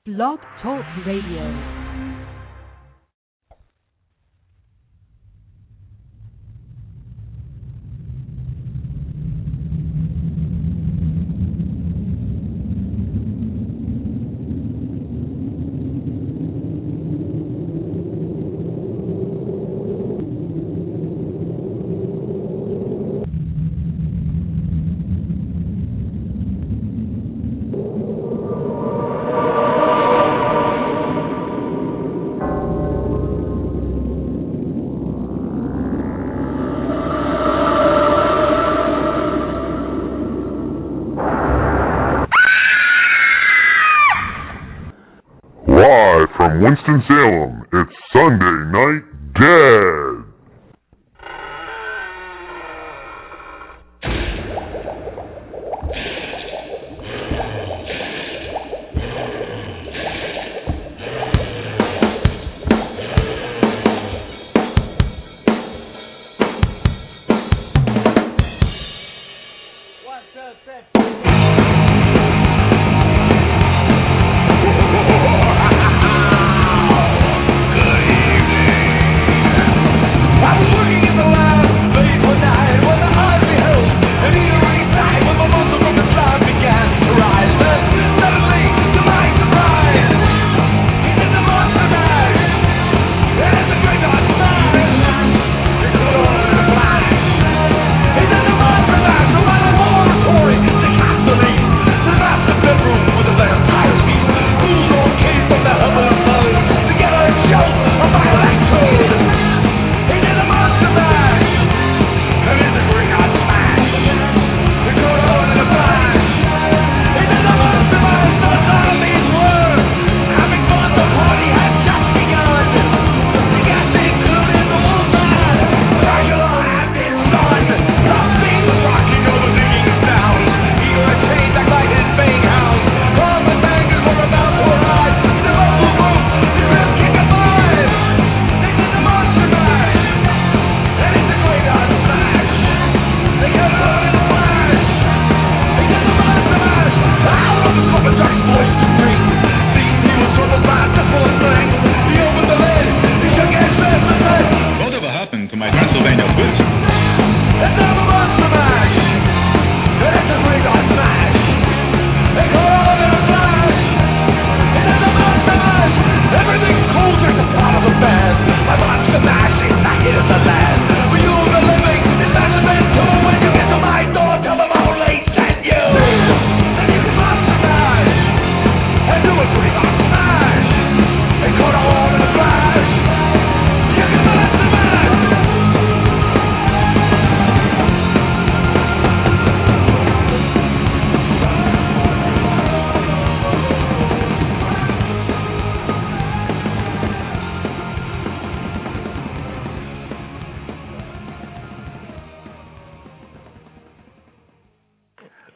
Blog Talk Radio. From Winston-Salem, it's Sunday Night Dead.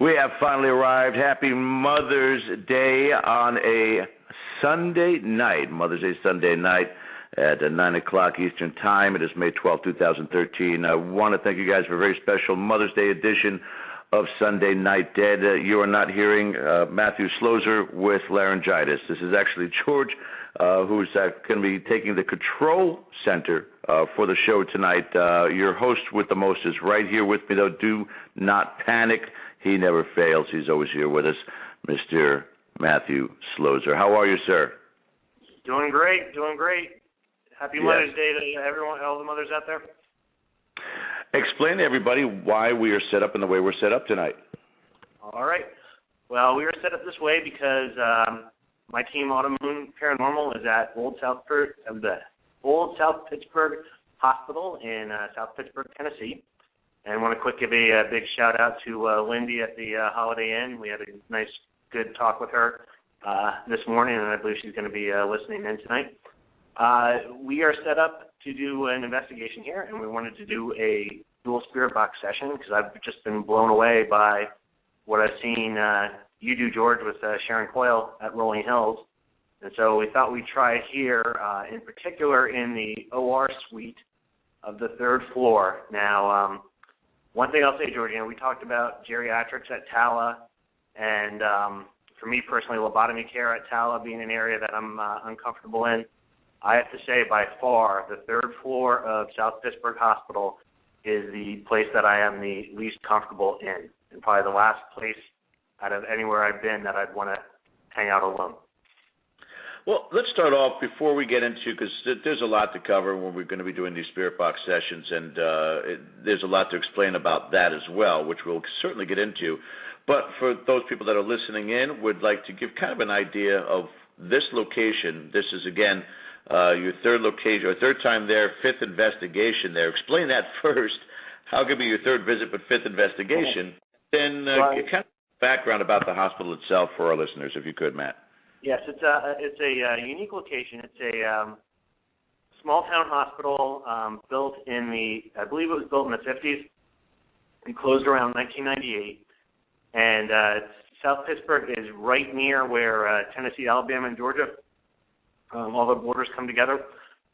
We have finally arrived. Happy Mother's Day on a Sunday night. Mother's Day Sunday night at 9 o'clock Eastern Time. It is May 12, 2013. I want to thank you guys for a very special Mother's Day edition of Sunday Night Dead. You are not hearing Matthew Slozer with laryngitis. This is actually George, who's going to be taking the control center for the show tonight. Your host with the most is right here with me, though. Do not panic. He never fails. He's always here with us, Mr. Matthew Slozer. How are you, sir? Doing great, doing great. Happy Mother's Day to everyone, all the mothers out there. Explain to everybody why we are set up in the way we're set up tonight. All right. Well, we are set up this way because my team, Automoon Paranormal, is at Old South Pittsburg Hospital in South Pittsburg, Tennessee. And I want to give a big shout-out to Lindy at the Holiday Inn. We had a nice, good talk with her this morning, and I believe she's going to be listening in tonight. We are set up to do an investigation here, and we wanted to do a dual spirit box session because I've just been blown away by what I've seen you do, George, with Sharon Coyle at Rolling Hills. And so we thought we'd try it here, in particular in the OR suite of the third floor. Now, one thing I'll say, George, we talked about geriatrics at Tala and for me personally, lobotomy care at Tala being an area that I'm uncomfortable in, I have to say by far the third floor of South Pittsburg Hospital is the place that I am the least comfortable in, and probably the last place out of anywhere I've been that I'd want to hang out alone. Well, let's start off before we get into, because there's a lot to cover when we're going to be doing these spirit box sessions, and there's a lot to explain about that as well, which we'll certainly get into. But for those people that are listening in, would like to give kind of an idea of this location. This is, again, your third location, or third time there, fifth investigation there. Explain that first. How could be your third visit but fifth investigation? Then kind of background about the hospital itself for our listeners, if you could, Matt. Yes, it's a unique location. It's a small town hospital built I believe it was built in the 50s and closed around 1998. And South Pittsburg is right near where Tennessee, Alabama, and Georgia, all the borders come together.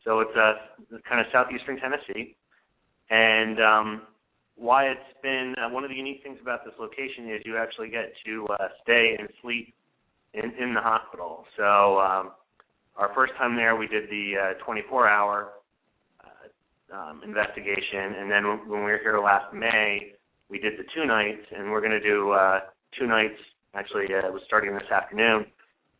So it's kind of southeastern Tennessee. And why it's been one of the unique things about this location is you actually get to stay and sleep in the hospital. So our first time there, we did the 24-hour investigation, and then when we were here last May, we did the 2 nights, and we're going to do 2 nights. Actually, it was starting this afternoon.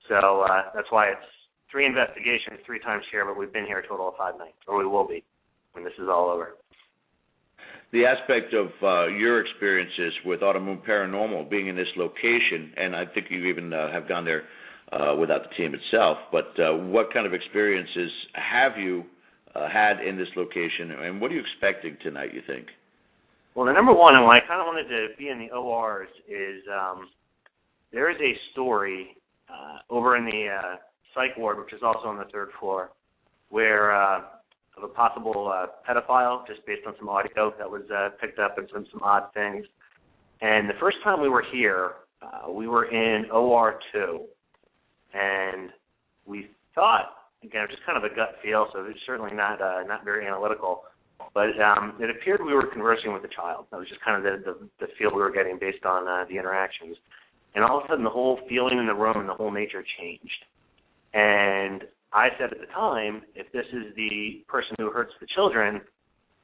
So that's why it's 3 investigations, 3 times here, but we've been here a total of 5 nights, or we will be when this is all over. The aspect of your experiences with autoimmune paranormal being in this location, and I think you even have gone there without the team itself, but what kind of experiences have you had in this location, and what are you expecting tonight, you think? Well, the number one, and why I kind of wanted to be in the ORs, is there is a story over in the psych ward, which is also on the 3rd floor, where of a possible pedophile, just based on some audio that was picked up and some odd things. And the first time we were here, we were in OR 2, and we thought, again, just kind of a gut feel, so it's certainly not very analytical, but it appeared we were conversing with a child. That was just kind of the feel we were getting based on the interactions. And all of a sudden, the whole feeling in the room and the whole nature changed. And I said at the time, if this is the person who hurts the children,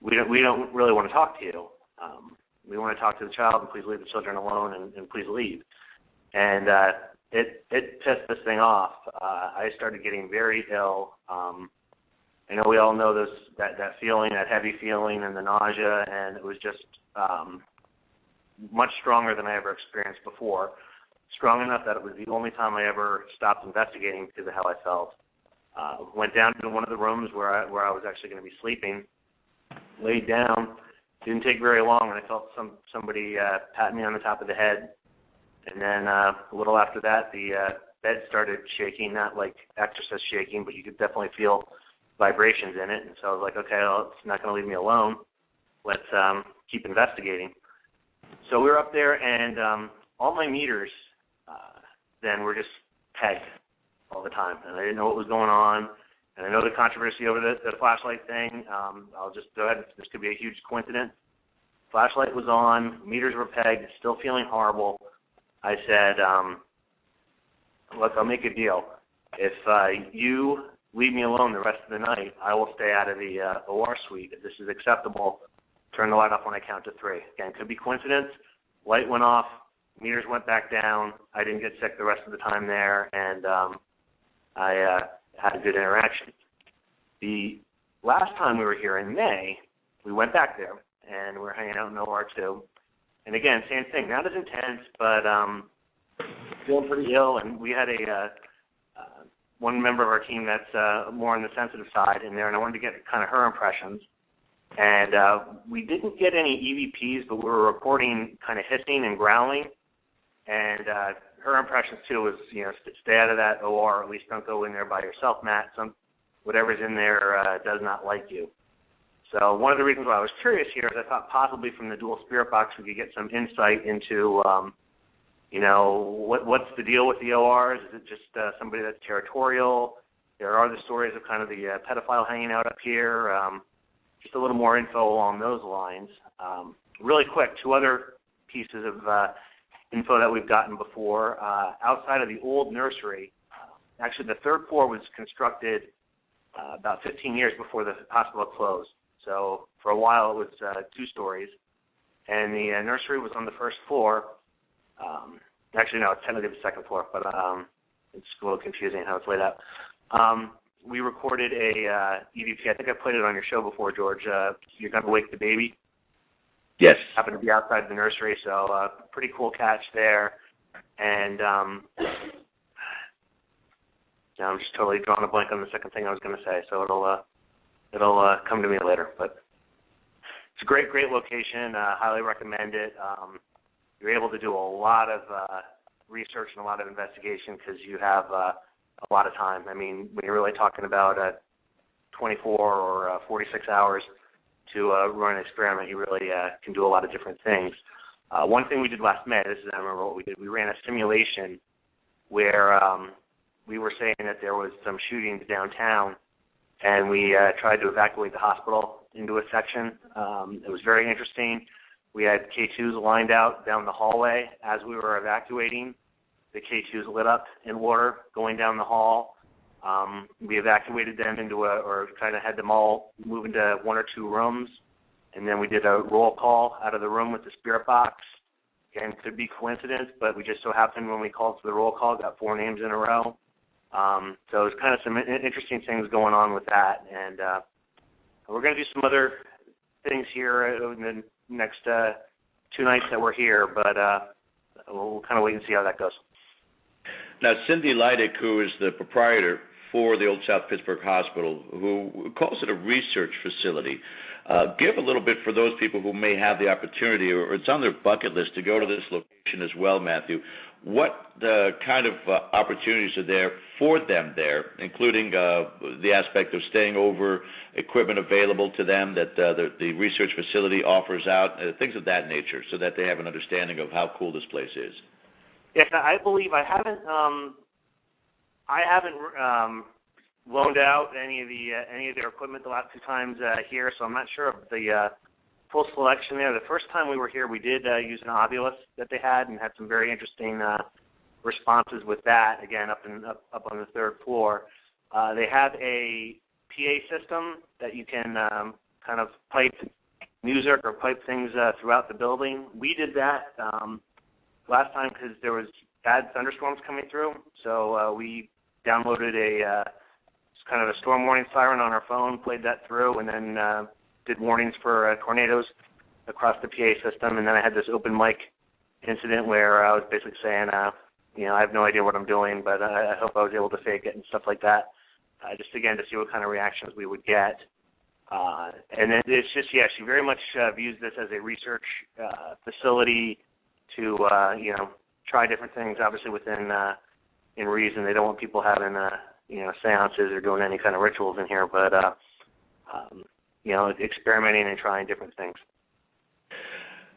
we don't really want to talk to you. We want to talk to the child, and please leave the children alone, and please leave. And it pissed this thing off. I started getting very ill. I know we all know that feeling, that heavy feeling, and the nausea, and it was just much stronger than I ever experienced before. Strong enough that it was the only time I ever stopped investigating because of how I felt. Went down to one of the rooms where I was actually going to be sleeping, laid down. Didn't take very long, and I felt somebody pat me on the top of the head. And then a little after that, the bed started shaking, not like exorcist shaking, but you could definitely feel vibrations in it. And so I was like, okay, well, it's not going to leave me alone. Let's keep investigating. So we were up there, and all my meters then were just pegged all the time, and I didn't know what was going on. And I know the controversy over the flashlight thing. I'll just go ahead. This could be a huge coincidence. Flashlight was on, meters were pegged, still feeling horrible. I said, look, I'll make a deal. If you leave me alone the rest of the night, I will stay out of the OR suite. If this is acceptable, turn the light off when I count to 3. Again, could be coincidence. Light went off, meters went back down. I didn't get sick the rest of the time there, and I had a good interaction. The last time we were here in May, we went back there, and we were hanging out in OR 2. And again, same thing, not as intense, but feeling pretty ill. And we had one member of our team that's more on the sensitive side in there, and I wanted to get kind of her impressions. And we didn't get any EVPs, but we were reporting kind of hissing and growling. And her impressions, too, was, stay out of that OR, or at least don't go in there by yourself, Matt. Whatever's in there does not like you. So one of the reasons why I was curious here is I thought possibly from the dual spirit box we could get some insight into, what's the deal with the ORs? Is it just somebody that's territorial? There are the stories of kind of the pedophile hanging out up here. Just a little more info along those lines. Really quick, 2 other pieces of info that we've gotten before. Outside of the old nursery, actually the third floor was constructed about 15 years before the hospital closed. So for a while it was 2 stories, and the nursery was on the first floor. Actually, no, it's technically the second floor, but it's a little confusing how it's laid out. We recorded a EVP. I think I played it on your show before, George. You're Gonna Wake the Baby. Yes. Happened to be outside the nursery, so pretty cool catch there. And I'm just totally drawing a blank on the second thing I was going to say, so it'll come to me later. But it's a great location. Highly recommend it. You're able to do a lot of research and a lot of investigation because you have a lot of time. I mean, when you're really talking about 24 or 46 hours to run an experiment, you really can do a lot of different things. One thing we did last May, I remember what we did, we ran a simulation where we were saying that there was some shootings downtown, and we tried to evacuate the hospital into a section. It was very interesting. We had K2s lined out down the hallway as we were evacuating. The K2s lit up in water going down the hall. We evacuated them or kind of had them all move into 1 or 2 rooms, and then we did a roll call out of the room with the spirit box. Again, could be coincidence, but we just so happened when we called for the roll call, got 4 names in a row. So there's kind of some interesting things going on with that, and we're going to do some other things here in the next 2 nights that we're here, but we'll kind of wait and see how that goes. Now, Cindy Leidick, who is the proprietor for the old South Pittsburg Hospital, who calls it a research facility, give a little bit for those people who may have the opportunity, or it's on their bucket list to go to this location as well, Matthew. What kind of opportunities are there for them there, including the aspect of staying over, equipment available to them that the research facility offers out, things of that nature, so that they have an understanding of how cool this place is? Yes, I believe I haven't loaned out any of their equipment the last 2 times here, so I'm not sure of the full selection there. The first time we were here, we did use an Ovilus that they had and had some very interesting responses with that. Again, up on the 3rd floor, they have a PA system that you can kind of pipe music or pipe things throughout the building. We did that last time because there was bad thunderstorms coming through, so we downloaded kind of a storm warning siren on our phone, played that through, and then did warnings for tornadoes across the PA system. And then I had this open mic incident where I was basically saying, I have no idea what I'm doing, but I hope I was able to fake it and stuff like that, just again to see what kind of reactions we would get. And then it's just, she very much views this as a research facility to, try different things, obviously within in reason. They don't want people having, seances or doing any kind of rituals in here, but, experimenting and trying different things.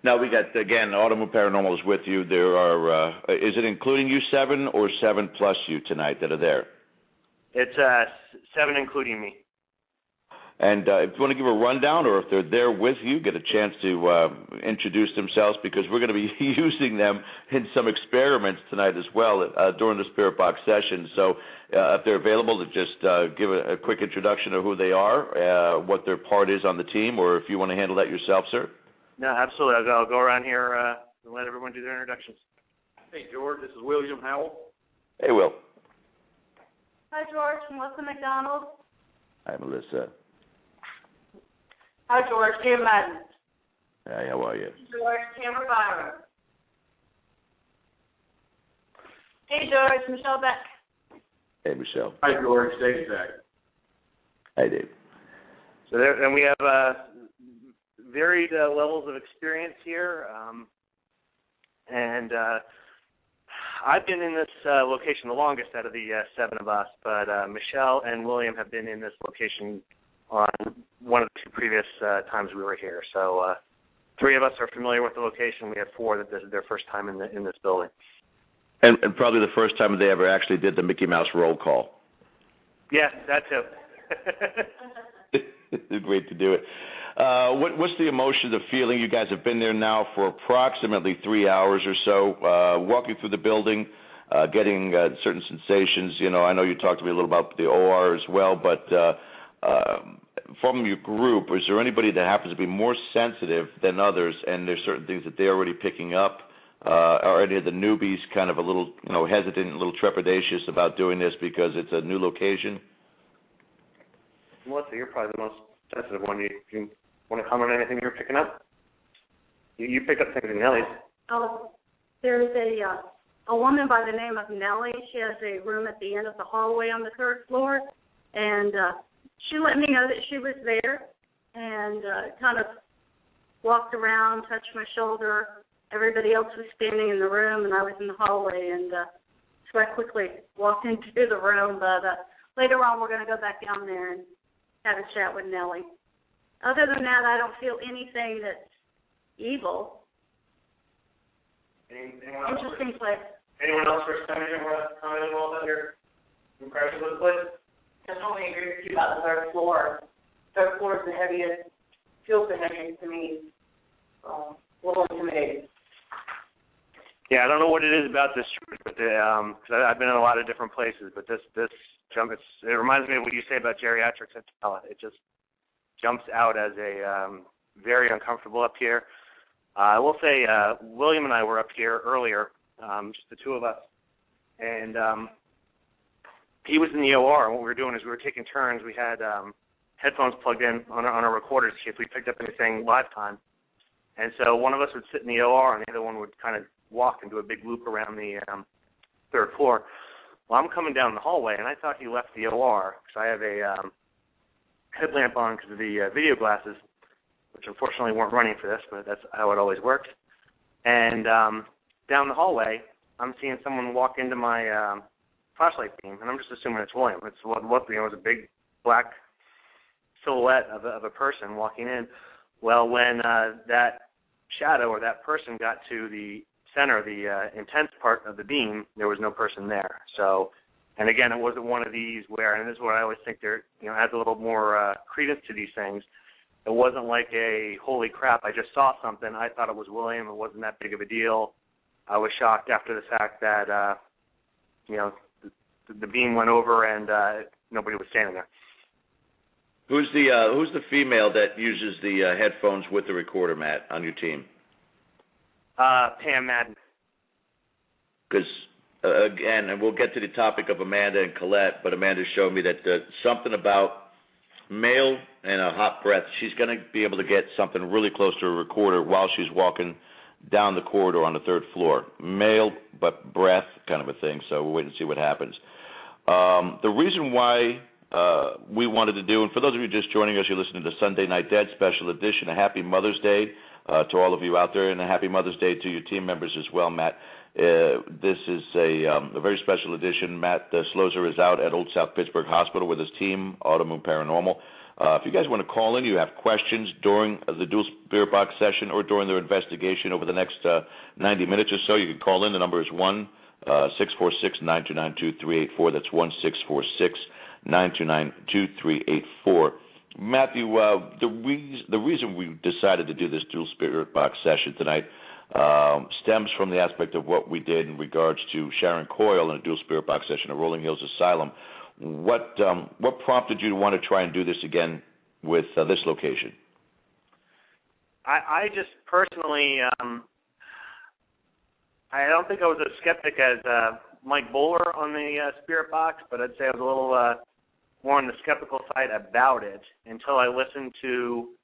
Now we got, again, Autumn Paranormal is with you. There are, is it including you 7 or 7 plus you tonight that are there? It's 7 including me. And if you want to give a rundown, or if they're there with you, get a chance to introduce themselves, because we're going to be using them in some experiments tonight as well during the Spirit Box session. So if they're available, to just give a quick introduction of who they are, what their part is on the team, or if you want to handle that yourself, sir. No, absolutely. I'll go around here and let everyone do their introductions. Hey, George, this is William Howell. Hey, Will. Hi, George. Melissa McDonald. Hi, Melissa. Hi, George. Kim Madden. Hi, how are you? George. Tamara Byron. Hey, George. Michelle Beck. Hey, Michelle. Hi, George. Dave Beck. Hi, Dave. So there, and we have varied levels of experience here, and I've been in this location the longest out of the 7 of us, but Michelle and William have been in this location on one of the 2 previous times we were here. So 3 of us are familiar with the location. We have 4 that this is their first time in this building. And probably the first time they ever actually did the Mickey Mouse roll call. Yeah, that too. Great to do it. What's the emotion, the feeling? You guys have been there now for approximately 3 hours or so, walking through the building, getting certain sensations. You know, I know you talked to me a little about the OR as well, but from your group, is there anybody that happens to be more sensitive than others, and there's certain things that they're already picking up? Are any of the newbies kind of a little, hesitant, a little trepidatious about doing this because it's a new location? Melissa, you're probably the most sensitive one. You want to comment on anything you're picking up? You pick up things in Nellie's. Oh, there's a woman by the name of Nellie. She has a room at the end of the hallway on the 3rd floor, and she let me know that she was there and kind of walked around, touched my shoulder. Everybody else was standing in the room, and I was in the hallway, and so I quickly walked into the room, but later on we're going to go back down there and have a chat with Nellie. Other than that, I don't feel anything that's evil. Anyone else? Interesting place. Anyone else for commenting about your impressions of the place? Definitely agree with you about the 3rd floor. 3rd floor is the heaviest, feels the heaviest to me. A little intimidating. Yeah, I don't know what it is about this church, but cause I've been in a lot of different places, but this jump, it reminds me of what you say about geriatrics at Tala. It just jumps out as a very uncomfortable up here. I will say William and I were up here earlier, just the two of us, and he was in the OR, and what we were doing is we were taking turns. We had headphones plugged in on our recorders to see if we picked up anything live time. And so one of us would sit in the OR, and the other one would kind of walk and do a big loop around the 3rd floor. Well, I'm coming down the hallway, and I thought he left the OR because I have a headlamp on because of the video glasses, which unfortunately weren't running for this, but that's how it always works. And down the hallway, I'm seeing someone walk into my flashlight beam, and I'm just assuming it's William. It was a big black silhouette of a person walking in. Well, when that shadow or that person got to the center, the intense part of the beam, there was no person there. So, and again, it wasn't one of these where, and this is what I always think there, adds a little more credence to these things. It wasn't like a, holy crap, I just saw something. I thought it was William. It wasn't that big of a deal. I was shocked after the fact that, the beam went over and nobody was standing there. Who's the female that uses the headphones with the recorder, Matt, on your team? Pam Madden. Because, again, and we'll get to the topic of Amanda and Colette, but Amanda showed me that something about male and a hot breath, she's going to be able to get something really close to a recorder while she's walking down the corridor on the 3rd floor. Male, but breath kind of a thing, so we'll wait and see what happens. The reason why we wanted to do, and for those of you just joining us, you're listening to Sunday Night Dead Special Edition, a happy Mother's Day to all of you out there, and a happy Mother's Day to your team members as well, Matt. This is a very special edition. Matt Slozer is out at Old South Pittsburg Hospital with his team, Automoon Paranormal. If you guys want to call in, you have questions during the Dual Spirit Box session or during their investigation over the next 90 minutes or so, you can call in. The number is 1-646-929-2384. That's 1-646-929-2384. Matthew, the reason we decided to do this Dual Spirit Box session tonight stems from the aspect of what we did in regards to Sharon Coyle in a Dual Spirit Box session at Rolling Hills Asylum. What prompted you to want to try and do this again with this location? I just personally, I don't think I was as skeptic as Mike Bowler on the Spirit Box, but I'd say I was a little more on the skeptical side about it until I listened to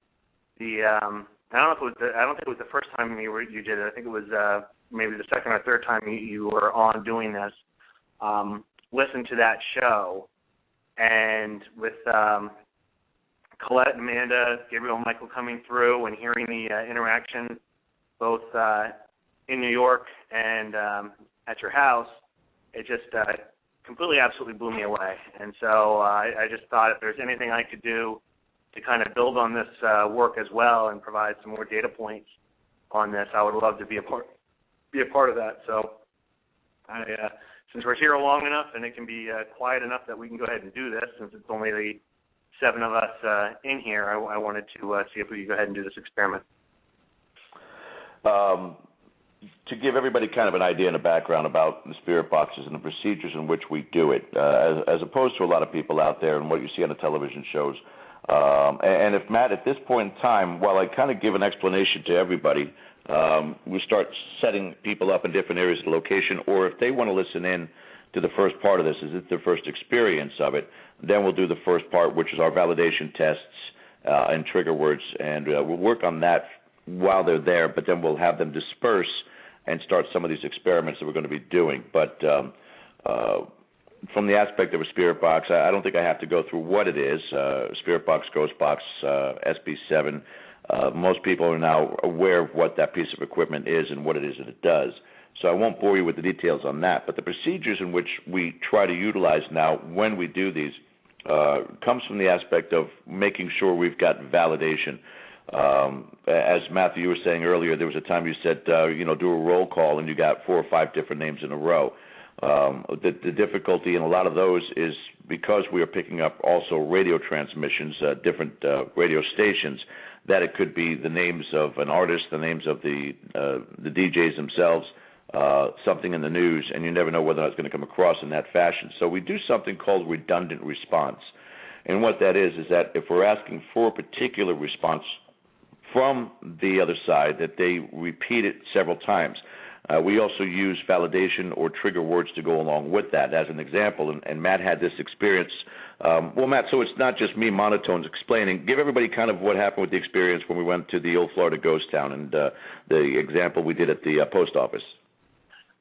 the. I don't think it was the first time you did it. I think it was maybe the second or third time you were on doing this. Listen to that show, and with Colette and Amanda, Gabriel and Michael coming through and hearing the interaction both in New York and at your house, it just completely, absolutely blew me away. And so I just thought if there's anything I could do to kind of build on this work as well and provide some more data points on this, I would love to be a part of that. So since we're here long enough and it can be quiet enough that we can go ahead and do this, since it's only the 7 of us in here, I wanted to see if we could go ahead and do this experiment. To give everybody kind of an idea and a background about the spirit boxes and the procedures in which we do it, as opposed to a lot of people out there and what you see on the television shows. And if Matt, at this point in time, while I kind of give an explanation to everybody, we start setting people up in different areas of the location, or if they want to listen in to the first part of this, is it their first experience of it, then we'll do the first part, which is our validation tests and trigger words, and we'll work on that while they're there, but then we'll have them disperse and start some of these experiments that we're going to be doing. But from the aspect of a spirit box, I don't think I have to go through what it is. Spirit box, ghost box, SB7. Most people are now aware of what that piece of equipment is and what it is that it does. So I won't bore you with the details on that. But the procedures in which we try to utilize now when we do these comes from the aspect of making sure we've got validation. As Matthew, you were saying earlier, there was a time you said, do a roll call, and you got 4 or 5 different names in a row. The difficulty in a lot of those is because we are picking up also radio transmissions, different radio stations, that it could be the names of an artist, the names of the DJs themselves, something in the news, and you never know whether or not it's going to come across in that fashion. So we do something called redundant response. And what that is that if we're asking for a particular response from the other side, that they repeat it several times. We also use validation or trigger words to go along with that. As an example, and Matt had this experience. Well, Matt, so it's not just me monotones explaining. Give everybody kind of what happened with the experience when we went to the old Florida ghost town and the example we did at the post office.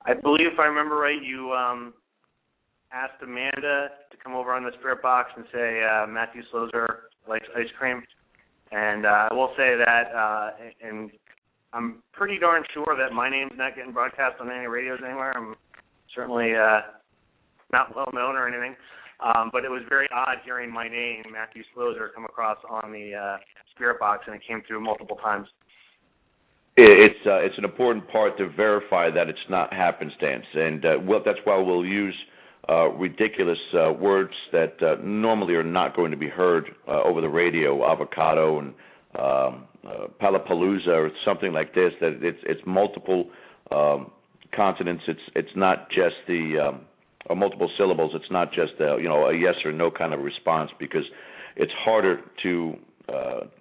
I believe, if I remember right, you asked Amanda to come over on the spirit box and say Matthew Slozer likes ice cream. And I will say that, and I'm pretty darn sure that my name's not getting broadcast on any radios anywhere. I'm certainly not well known or anything. But it was very odd hearing my name, Matthew Slozer, come across on the spirit box, and it came through multiple times. It's an important part to verify that it's not happenstance, and that's why we'll use ridiculous words that normally are not going to be heard over the radio, avocado and palapalooza or something like this. That it's multiple consonants. It's not just the or multiple syllables. It's not just a yes or no kind of response, because it's harder to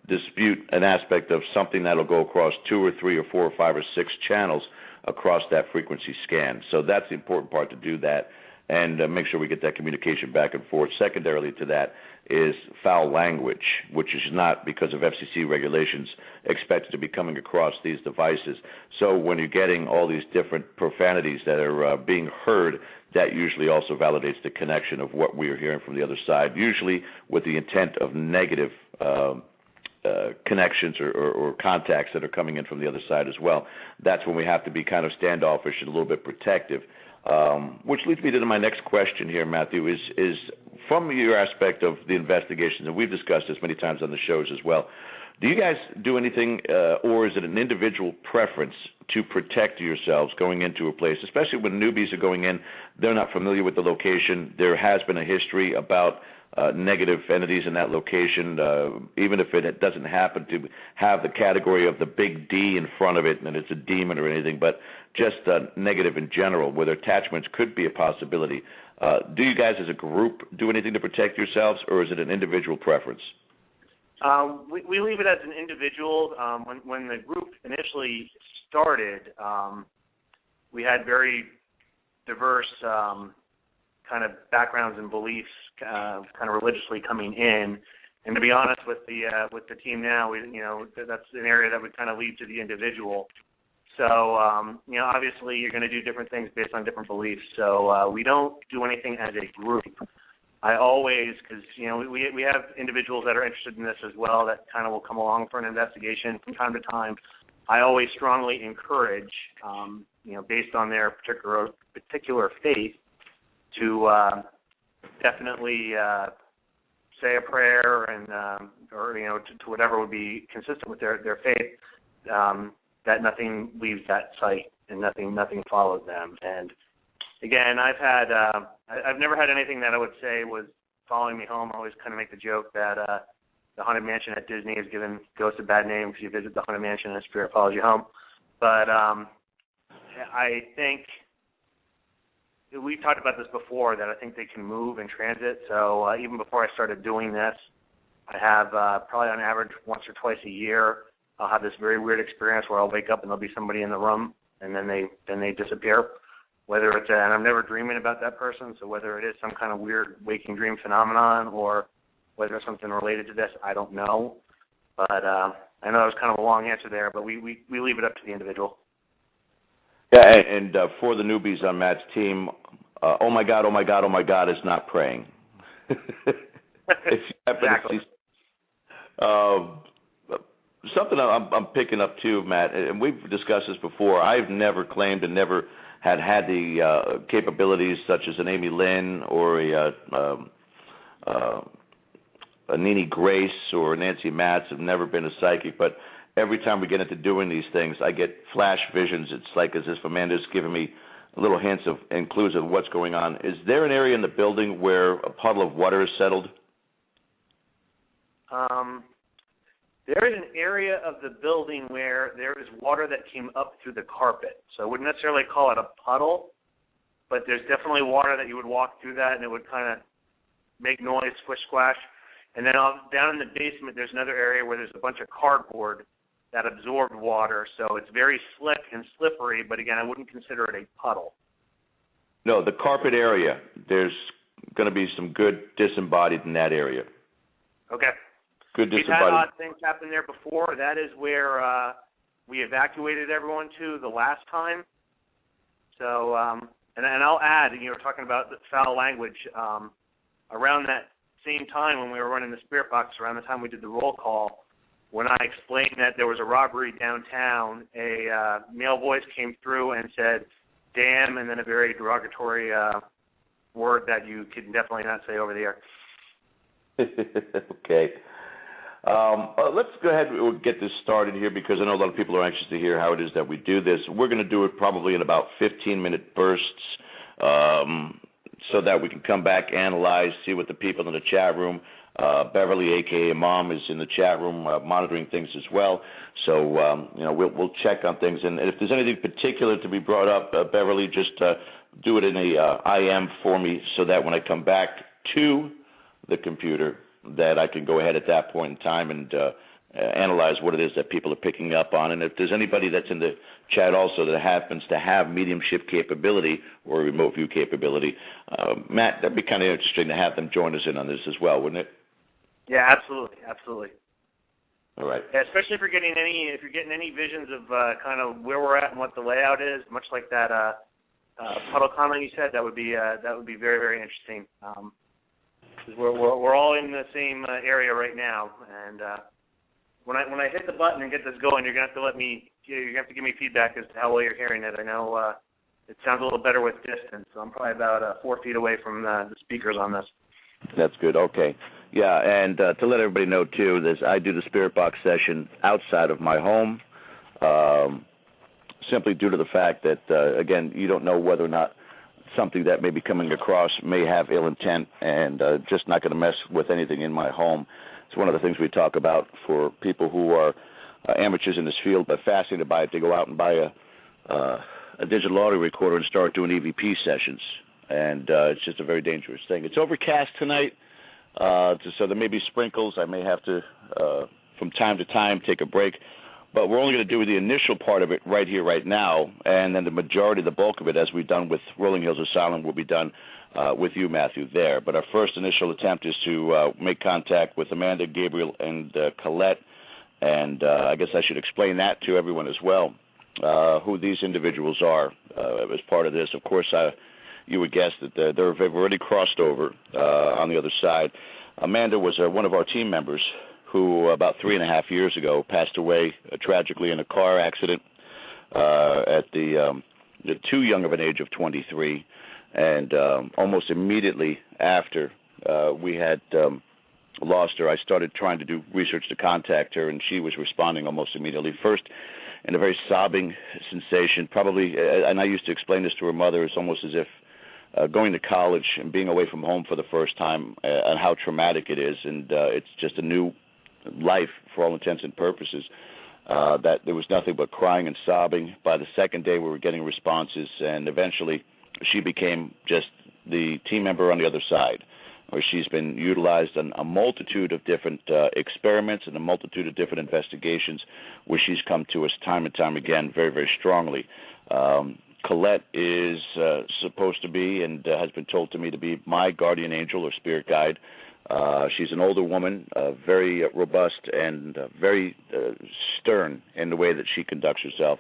dispute an aspect of something that'll go across 2 or 3 or 4 or 5 or 6 channels across that frequency scan. So that's the important part, to do that and make sure we get that communication back and forth. Secondarily to that is foul language, which is not, because of FCC regulations, expected to be coming across these devices. So when you're getting all these different profanities that are being heard, that usually also validates the connection of what we are hearing from the other side, usually with the intent of negative connections or contacts that are coming in from the other side as well. That's when we have to be kind of standoffish and a little bit protective. Which leads me to my next question here, Matthew, is from your aspect of the investigations, and we've discussed this many times on the shows as well, do you guys do anything, or is it an individual preference to protect yourselves going into a place, especially when newbies are going in, they're not familiar with the location, there has been a history about negative entities in that location, even if it doesn't happen to have the category of the big D in front of it and it's a demon or anything, but just negative in general, where attachments could be a possibility. Do you guys as a group do anything to protect yourselves, or is it an individual preference? We leave it as an individual. When the group initially started, we had very diverse kind of backgrounds and beliefs, kind of religiously coming in. And to be honest with the team now, that's an area that would kind of lead to the individual. So obviously you're going to do different things based on different beliefs. So we don't do anything as a group. I always, because we have individuals that are interested in this as well that kind of will come along for an investigation from time to time. I always strongly encourage, based on their particular faith, to definitely say a prayer and or to whatever would be consistent with their faith, that nothing leaves that site and nothing follows them. And again, I've never had anything that I would say was following me home, I always kind of make the joke that the Haunted Mansion at Disney has given ghosts a bad name because you visit the Haunted Mansion and a spirit follows you home. But I think we've talked about this before, that I think they can move in transit. So even before I started doing this, I have probably on average once or twice a year, I'll have this very weird experience where I'll wake up and there'll be somebody in the room, and then they disappear. Whether it's and I'm never dreaming about that person, so whether it is some kind of weird waking dream phenomenon or whether it's something related to this, I don't know. But I know that was kind of a long answer there, but we leave it up to the individual. Yeah, and for the newbies on Matt's team, oh my God, oh my God, oh my God is not praying. If you happen Exactly. to see, something I'm picking up too, Matt, and we've discussed this before. I've never claimed and never had the capabilities such as an Amy Lynn or a Nene Grace or Nancy Matz. I've never been a psychic, but every time we get into doing these things, I get flash visions. It's like as if Amanda's giving me little hints of and clues of what's going on. Is there an area in the building where a puddle of water is settled? There is an area of the building where there is water that came up through the carpet. So I wouldn't necessarily call it a puddle, but there's definitely water that you would walk through that and it would kind of make noise, squish, splash. And then down in the basement, there's another area where there's a bunch of cardboard that absorbed water. So it's very slick and slippery, but again, I wouldn't consider it a puddle. No, the carpet area, there's going to be some good disembodied in that area. Okay. Good We've had disembodied. odd things happen there before. That is where we evacuated everyone to the last time. So, and I'll add, you were talking about the foul language. Around that same time when we were running the spirit box, around the time we did the roll call, when I explained that there was a robbery downtown, a male voice came through and said, damn, and then a very derogatory word that you can definitely not say over the air. Okay. Let's go ahead and get this started here because I know a lot of people are anxious to hear how it is that we do this. We're going to do it probably in about 15-minute bursts so that we can come back, analyze, see what the people in the chat room, Beverly, a.k.a. Mom, is in the chat room monitoring things as well. So, we'll check on things. And if there's anything particular to be brought up, Beverly, just do it in a IM for me so that when I come back to the computer, that I can go ahead at that point in time and analyze what it is that people are picking up on. And if there's anybody that's in the chat also that happens to have mediumship capability or remote view capability, Matt, that'd be kind of interesting to have them join us in on this as well, wouldn't it? Yeah, absolutely, absolutely. All right. Yeah, especially if you're getting any visions of kind of where we're at and what the layout is, much like that puddle comment you said, that would be very, very interesting. Because we're all in the same area right now, and when I hit the button and get this going, you're gonna have to give me feedback as to how well you're hearing it. I know it sounds a little better with distance, so I'm probably about 4 feet away from the speakers on this. That's good. Okay. Yeah, and to let everybody know too, I do the Spirit Box session outside of my home, simply due to the fact that again, you don't know whether or not something that may be coming across may have ill intent, and just not going to mess with anything in my home. It's one of the things we talk about for people who are amateurs in this field, but fascinated by it. They go out and buy a digital audio recorder and start doing EVP sessions, and it's just a very dangerous thing. It's overcast tonight, so there may be sprinkles. I may have to, from time to time, take a break. But we're only going to do the initial part of it right here, right now, and then the majority, the bulk of it, as we've done with Rolling Hills Asylum, will be done with you, Matthew, there. But our first initial attempt is to make contact with Amanda, Gabriel, and Colette, and I guess I should explain that to everyone as well, who these individuals are as part of this. Of course, you would guess that they've already crossed over on the other side. Amanda was one of our team members who about 3.5 years ago passed away tragically in a car accident at too young of an age of 23, and almost immediately after we had lost her, I started trying to do research to contact her, and she was responding almost immediately. First, in a very sobbing sensation, probably, and I used to explain this to her mother, it's almost as if going to college and being away from home for the first time, and how traumatic it is, and it's just a new life for all intents and purposes. That there was nothing but crying and sobbing. By the second day, we were getting responses, and eventually she became just the team member on the other side, where she's been utilized in a multitude of different experiments and a multitude of different investigations, where she's come to us time and time again very, very strongly. Colette is supposed to be and has been told to me to be my guardian angel or spirit guide. She's an older woman, very robust and very stern in the way that she conducts herself.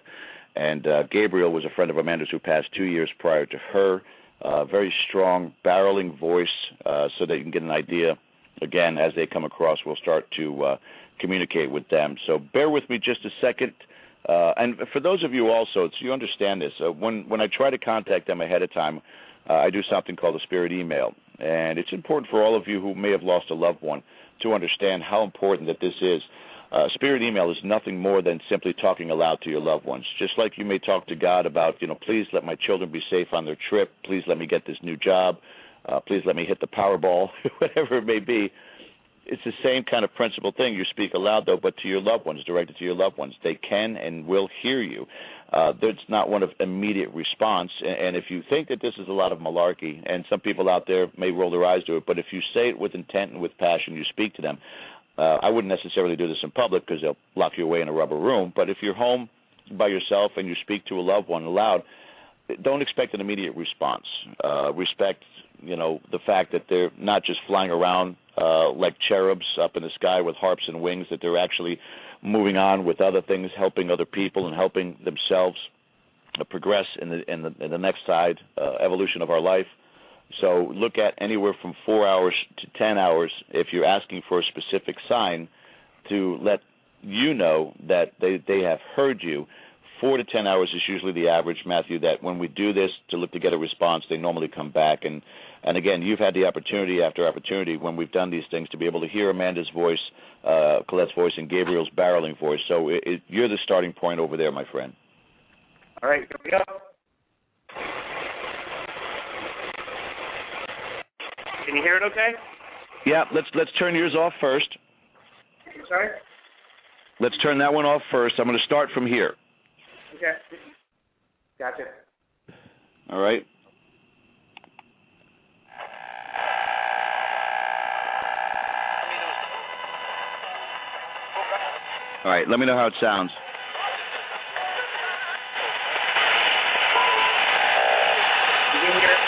And Gabriel was a friend of Amanda's who passed 2 years prior to her. Very strong, barreling voice, so that you can get an idea. Again, as they come across, we'll start to communicate with them. So bear with me just a second. And for those of you also, so you understand this, when I try to contact them ahead of time, I do something called a spirit email. And it's important for all of you who may have lost a loved one to understand how important that this is. Spirit email is nothing more than simply talking aloud to your loved ones. Just like you may talk to God about, please let my children be safe on their trip. Please let me get this new job. Please let me hit the Powerball, whatever it may be. It's the same kind of principle thing. You speak aloud, though, but to your loved ones, directed to your loved ones. They can and will hear you. There's not one of immediate response. And if you think that this is a lot of malarkey, and some people out there may roll their eyes to it, but if you say it with intent and with passion, you speak to them. I wouldn't necessarily do this in public because they'll lock you away in a rubber room. But if you're home by yourself and you speak to a loved one aloud, don't expect an immediate response. Respect, the fact that they're not just flying around like cherubs up in the sky with harps and wings, that they're actually moving on with other things, helping other people and helping themselves progress in the next side evolution of our life. So look at anywhere from 4 hours to 10 hours if you're asking for a specific sign to let you know that they have heard you. 4 to 10 hours is usually the average, Matthew, that when we do this to look to get a response, they normally come back. And again, you've had the opportunity after opportunity when we've done these things to be able to hear Amanda's voice, Colette's voice, and Gabriel's barreling voice. So you're the starting point over there, my friend. All right, here we go. Can you hear it okay? Yeah, let's turn yours off first. I'm sorry? Let's turn that one off first. I'm going to start from here. Okay. Gotcha. All right. All right, let me know how it sounds. You can hear it?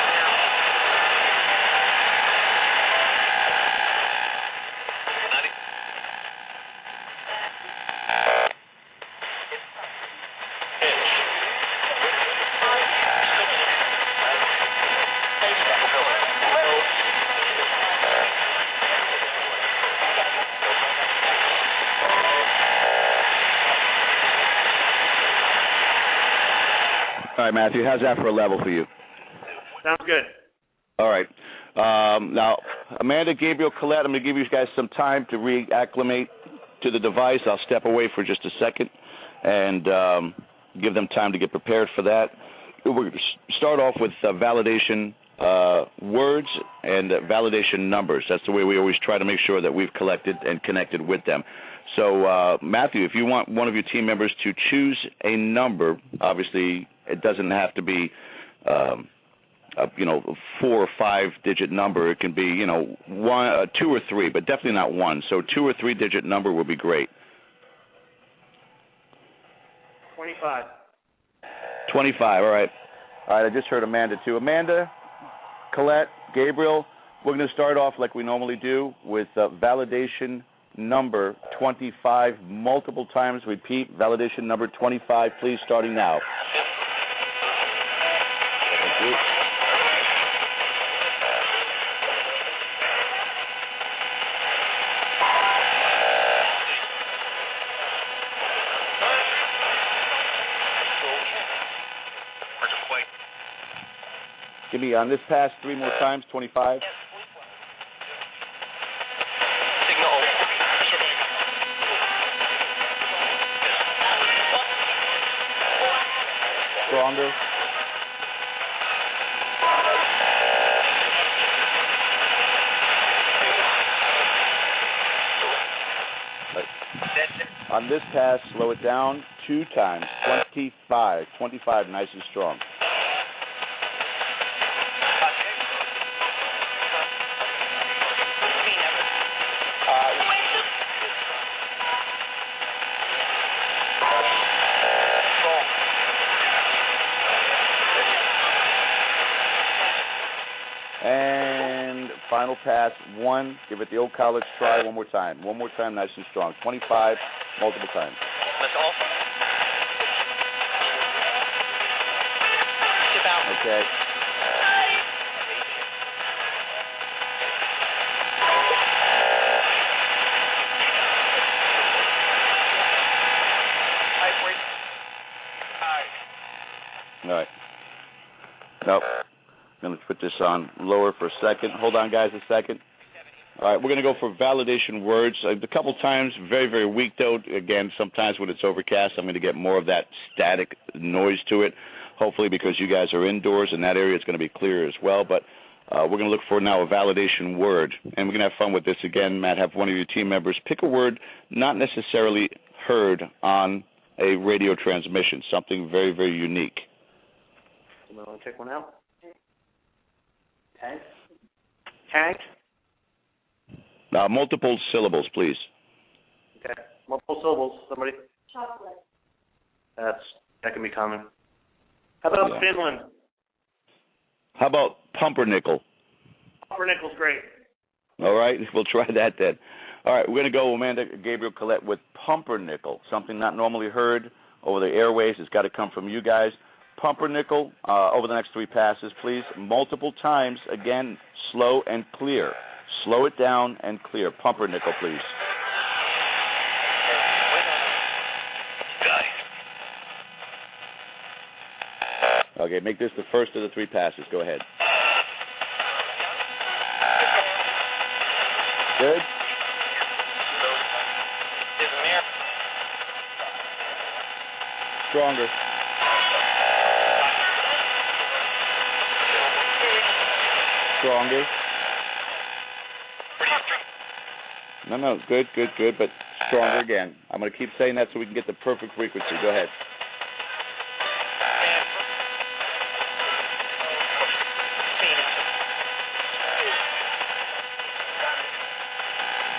All right, Matthew, how's that for a level for you? Sounds good. All right. Now, Amanda, Gabriel, Colette, I'm going to give you guys some time to reacclimate to the device. I'll step away for just a second and give them time to get prepared for that. We're going to start off with validation words and validation numbers. That's the way we always try to make sure that we've collected and connected with them. So, Matthew, if you want one of your team members to choose a number, obviously it doesn't have to be, a 4 or 5 digit number. It can be, 1, 2 or 3, but definitely not 1. So 2 or 3 digit number would be great. 25. 25, all right. All right, I just heard Amanda, too. Amanda, Colette, Gabriel, we're going to start off like we normally do with validation number 25 multiple times. Repeat, validation number 25, please, starting now. Thank you. Give me on this pass 3 more times, 25. Stronger. On this pass, slow it down 2 times, 25. 25, nice and strong. And final pass, 1. Give it the old college try one more time. One more time, nice and strong. 25, multiple times. Okay. All right. Nope. I'm going to put this on lower for a second. Hold on, guys, a second. All right, we're going to go for validation words. A couple times, very, very weak, though. Again, sometimes when it's overcast, I'm going to get more of that static noise to it, hopefully because you guys are indoors and that area is going to be clear as well. But we're going to look for now a validation word, and we're going to have fun with this again. Matt, have one of your team members pick a word not necessarily heard on a radio transmission, something very, very unique. Somebody want to check one out? Tank? Tank? Multiple syllables, please. Okay. Multiple syllables. Somebody? Chocolate. That can be common. How about Finland? How about pumpernickel? Pumpernickel's great. All right, we'll try that then. All right, we're going to go, Amanda Gabriel Collette, with pumpernickel, something not normally heard over the airways. It's got to come from you guys. Pumpernickel, over the next 3 passes, please. Multiple times, again, slow and clear. Slow it down and clear. Pumpernickel, please. Okay, make this the first of the 3 passes. Go ahead. Good. Stronger. Stronger. No, good, but stronger again. I'm going to keep saying that so we can get the perfect frequency. Go ahead.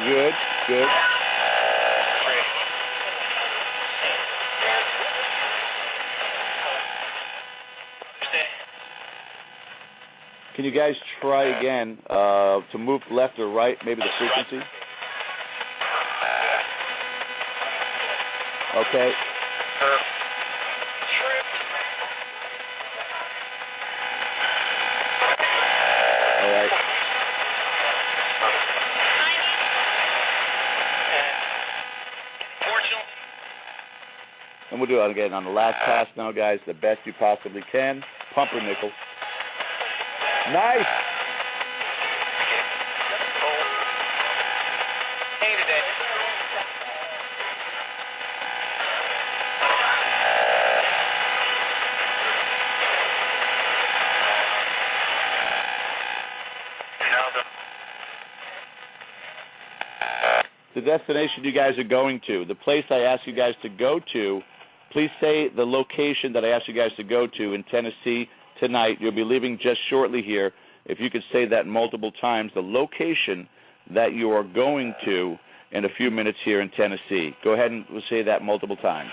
Good. Can you guys try again to move left or right, maybe the frequency? Okay. All right. And we'll do it again on the last pass now, guys, the best you possibly can. Pumpernickel. Nice. The destination you guys are going to, the place I asked you guys to go to, please say the location that I asked you guys to go to in Tennessee tonight. You'll be leaving just shortly here. If you could say that multiple times, the location that you are going to in a few minutes here in Tennessee. Go ahead and say that multiple times.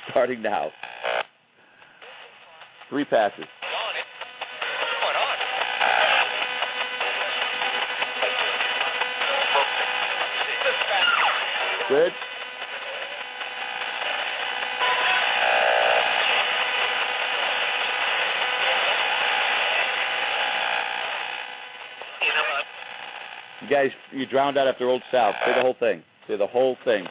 Starting now. 3 passes. Good. You guys, you drowned out after Old South. Say the whole thing. Say the whole thing.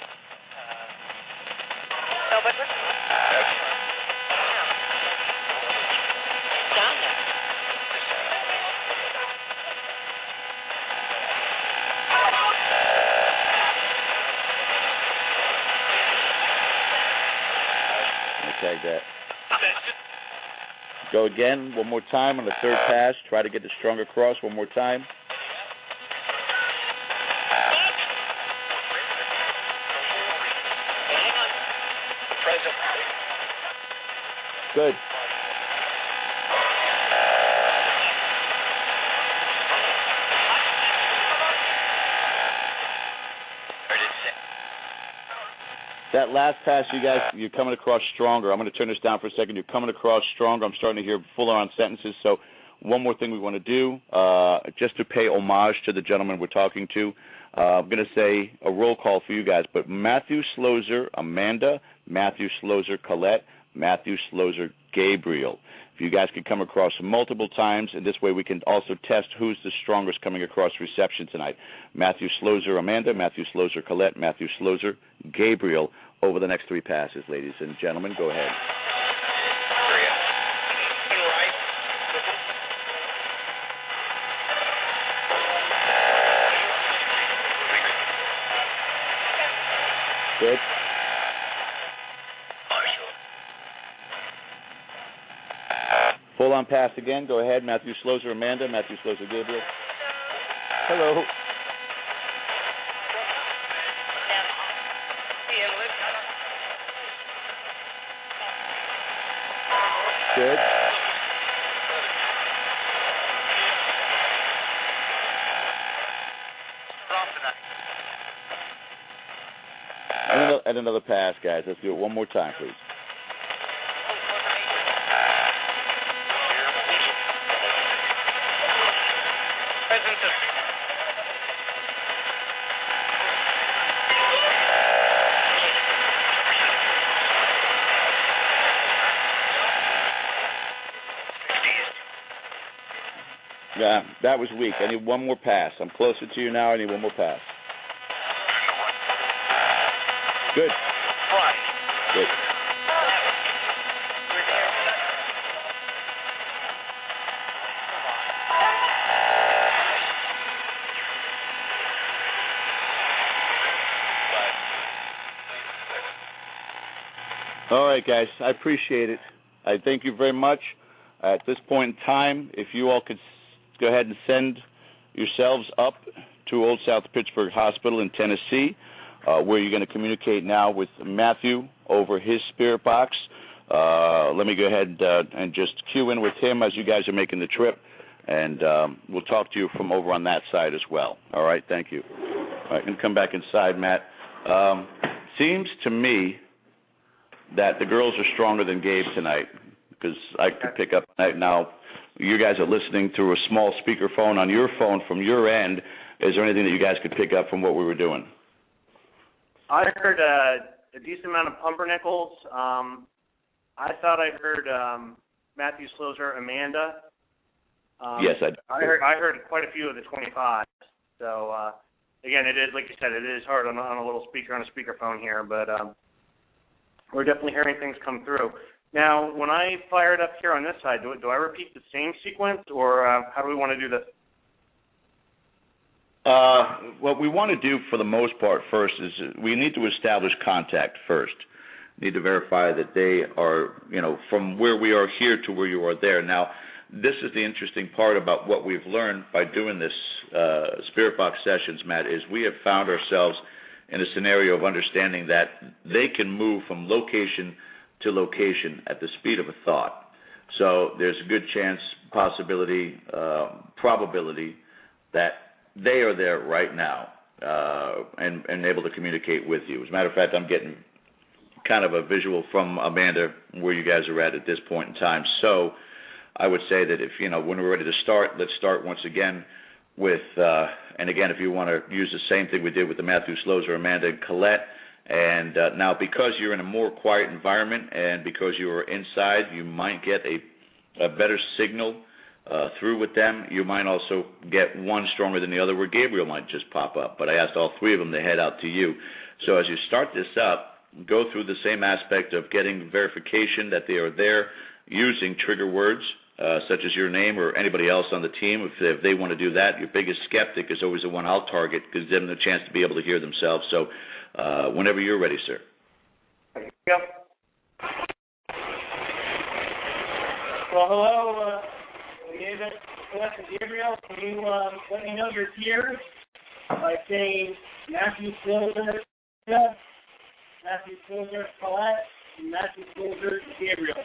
Tag that. Go again, one more time on the 3rd pass. Try to get the stronger cross one more time. Good. That last pass, you guys, you're coming across stronger. I'm going to turn this down for a second. You're coming across stronger. I'm starting to hear fuller-on sentences. So one more thing we want to do, just to pay homage to the gentleman we're talking to, I'm going to say a roll call for you guys. But Matthew Slozer, Amanda, Matthew Slozer, Colette, Matthew Slozer, Gabriel. If you guys could come across multiple times, and this way we can also test who's the strongest coming across reception tonight. Matthew Slozer, Amanda, Matthew Slozer, Colette, Matthew Slozer, Gabriel, over the next 3 passes, ladies and gentlemen. Go ahead. Good. Full on pass again. Go ahead. Matthew Slozer, Amanda. Matthew Slozer, Gabriel. Hello. Good. And another pass, guys. Let's do it one more time, please. Yeah, that was weak. I need one more pass. I'm closer to you now. I need one more pass. Good. Good. All right, guys. I appreciate it. I thank you very much. At this point in time, if you all could go ahead and send yourselves up to Old South Pittsburg Hospital in Tennessee, where you're going to communicate now with Matthew over his spirit box. Let me go ahead and just cue in with him as you guys are making the trip, and we'll talk to you from over on that side as well. All right, thank you. All right, going to come back inside, Matt. Seems to me that the girls are stronger than Gabe tonight, because I could pick up tonight. Now, you guys are listening through a small speakerphone on your phone from your end. Is there anything that you guys could pick up from what we were doing? I heard a decent amount of pumpernickels. I thought I heard Matthew Slozer, Amanda. Yes, I did. I heard quite a few of the 25. So, again, it is, like you said, it is hard on a little speaker, on a speakerphone here, but we're definitely hearing things come through. Now, when I fire it up here on this side, do I repeat the same sequence, or how do we want to do this? What we want to do for the most part first is we need to establish contact first. We need to verify that they are, from where we are here to where you are there. Now, this is the interesting part about what we've learned by doing this Spirit Box sessions, Matt, is we have found ourselves in a scenario of understanding that they can move from location to location at the speed of a thought. So there's a good chance, possibility, probability that they are there right now and able to communicate with you. As a matter of fact, I'm getting kind of a visual from Amanda where you guys are at this point in time. So I would say that if, when we're ready to start, let's start once again with, and again, if you want to use the same thing we did with the Matthew Slozer, Amanda, and Colette. And now, because you're in a more quiet environment and because you are inside, you might get a better signal through with them. You might also get one stronger than the other, where Gabriel might just pop up. But I asked all 3 of them to head out to you. So as you start this up, go through the same aspect of getting verification that they are there, using trigger words such as your name or anybody else on the team. If they want to do that, your biggest skeptic is always the one I'll target, because give them the chance to be able to hear themselves. So whenever you're ready, sir. Yep. Well, hello, Gabriel. Can you let me know you're here by saying Matthew Slozer, Matthew Slozer, Colette, and Matthew Slozer, Gabriel?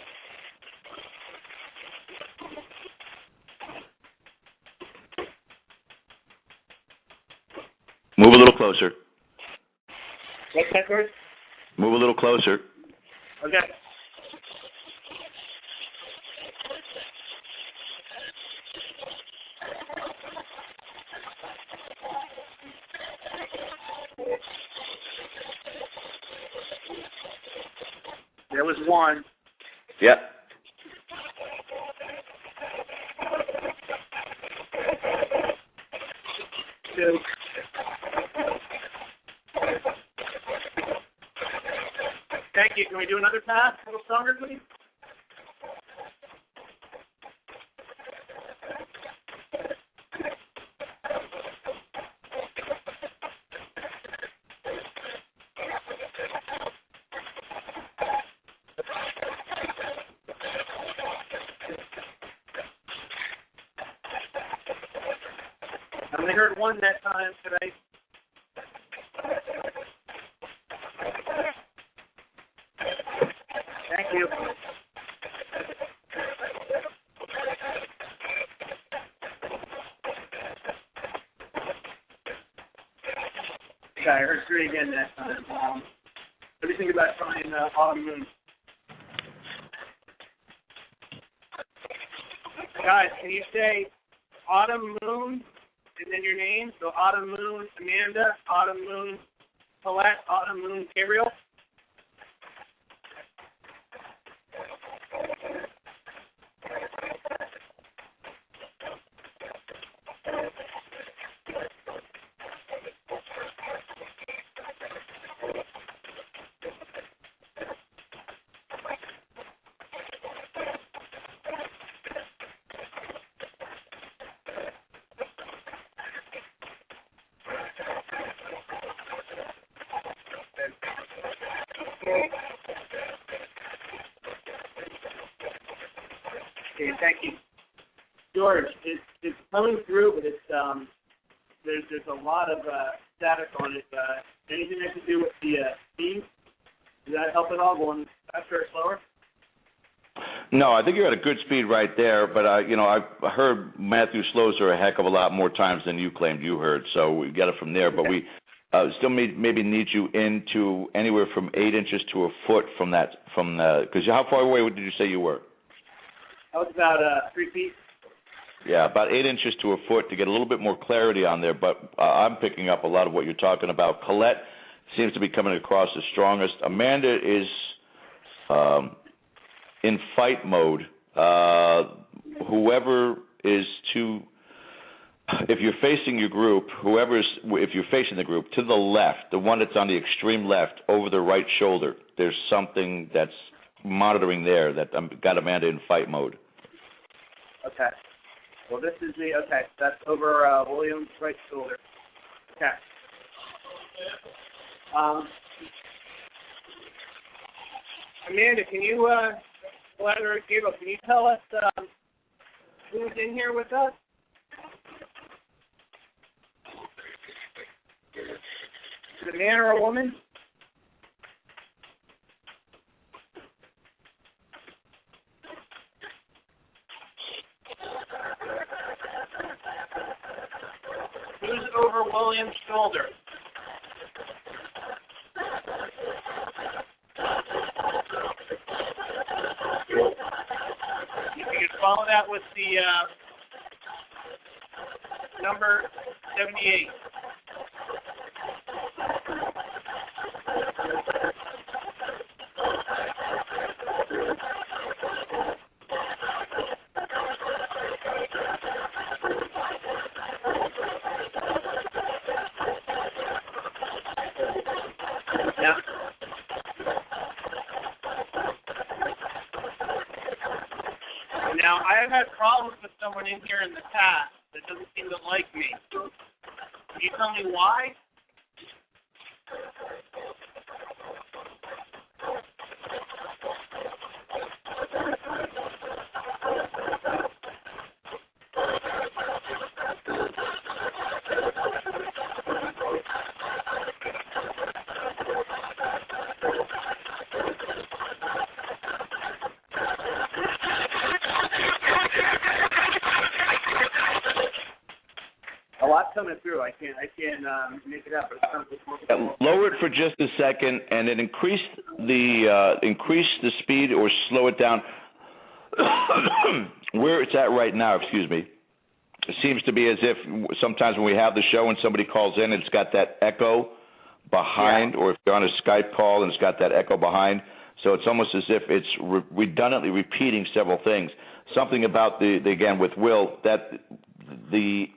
closer. What's that, George? Move a little closer. Okay. There was one. Yep. Two. Thank you. Can we do another pass? A little stronger, please? I only heard one that time today. Thank you. Okay, I heard three again that time. What do you think about trying Autumn Moon? Guys, can you say Autumn Moon and then your name? So Autumn Moon Amanda, Autumn Moon Colette, Autumn Moon Gabriel. Okay, thank you. George, it's coming through, but it's there's a lot of static on it. Anything that can do with the speed? Does that help at all, going faster or slower? No, I think you're at a good speed right there, but I heard Matthew slows her a heck of a lot more times than you claimed you heard, so we get it from there. But we still maybe need you into anywhere from 8 inches to a foot from because how far away did you say you were? I was about 3 feet. Yeah, about 8 inches to a foot to get a little bit more clarity on there. But I'm picking up a lot of what you're talking about. Colette seems to be coming across the strongest. Amanda is in fight mode. Whoever is if you're facing your group, if you're facing the group to the left, the one that's on the extreme left over the right shoulder, there's something that's monitoring there that got Amanda in fight mode. Okay. Well, this is that's over William's right shoulder. Okay. Amanda, can you, Gabriel, can you tell us who's in here with us? Is it a man or a woman? Who's over William's shoulder? You can follow that with the number 78. Now, I have had problems with someone in here in the past that doesn't seem to like me. Can you tell me why? coming through. I can't make it out. But it's Lower it for just a second, and then increase the speed or slow it down. Where it's at right now, excuse me, it seems to be as if sometimes when we have the show and somebody calls in, it's got that echo behind, or if you're on a Skype call and it's got that echo behind. So it's almost as if it's redundantly repeating several things. Something about again with Will, that they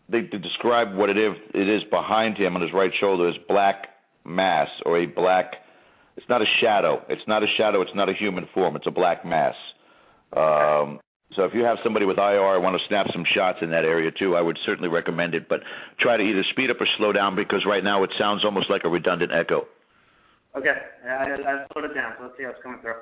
describe what it is behind him on his right shoulder as black mass, or a black. It's not a shadow. It's not a shadow. It's not a human form. It's a black mass. So if you have somebody with IR want to snap some shots in that area too, I would certainly recommend it. But try to either speed up or slow down, because right now it sounds almost like a redundant echo. Okay, I slowed it down, so let's see how it's coming through.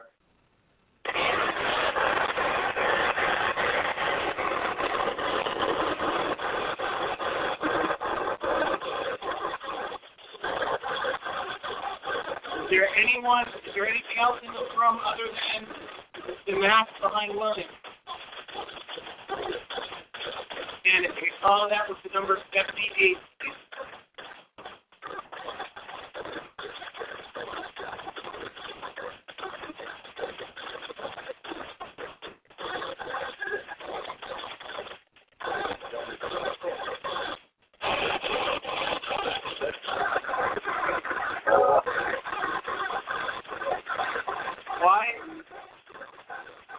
Is there anything else in this room other than the mask behind learning? And if you follow that with the number 78,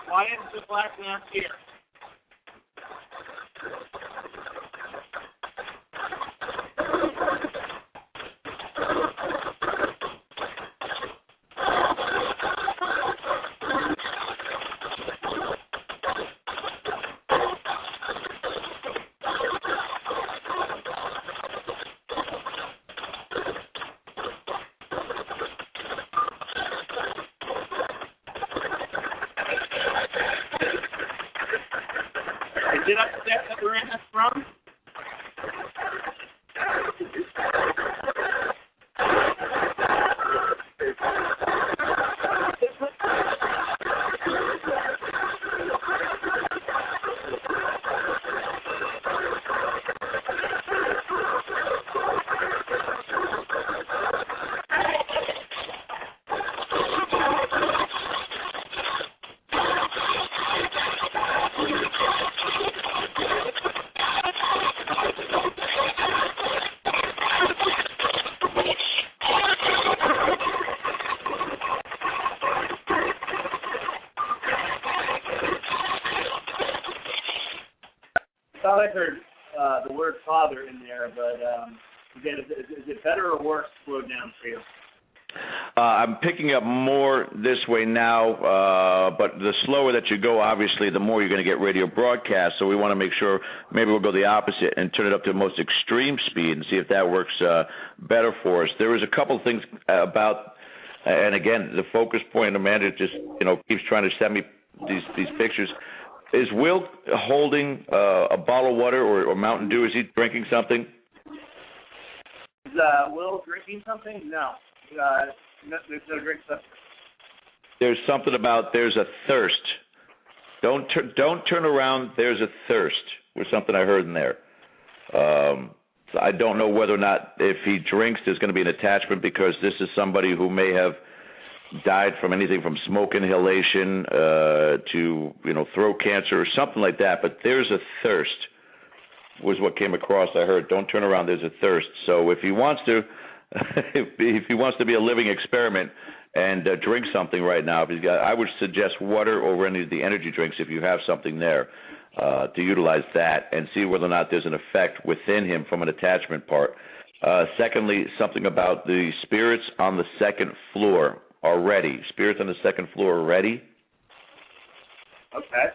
why is the black mask here? Is it upset that we're in this room? I thought I heard the word father in there, but again, is it better or worse slowed down for you? I'm picking up more this way now, but the slower that you go, obviously, the more you're going to get radio broadcast. So we want to make sure maybe we'll go the opposite and turn it up to the most extreme speed and see if that works better for us. There was a couple of things about, and again, the focus point, Amanda just keeps trying to send me these pictures. Is Will holding a bottle of water or Mountain Dew? Is he drinking something? Is Will drinking something? No. There's no drink stuff. There's something about there's a thirst. Don't turn around. There's a thirst. Was something I heard in there. So I don't know whether or not if he drinks there's going to be an attachment, because this is somebody who may have died from anything from smoke inhalation to throat cancer or something like that. But there's a thirst was what came across. I heard. Don't turn around. There's a thirst. So if he wants to. If he wants to be a living experiment and drink something right now, I would suggest water over any of the energy drinks if you have something there, to utilize that and see whether or not there's an effect within him from an attachment part. Secondly, something about the spirits on the second floor already. Spirits on the second floor already. Okay.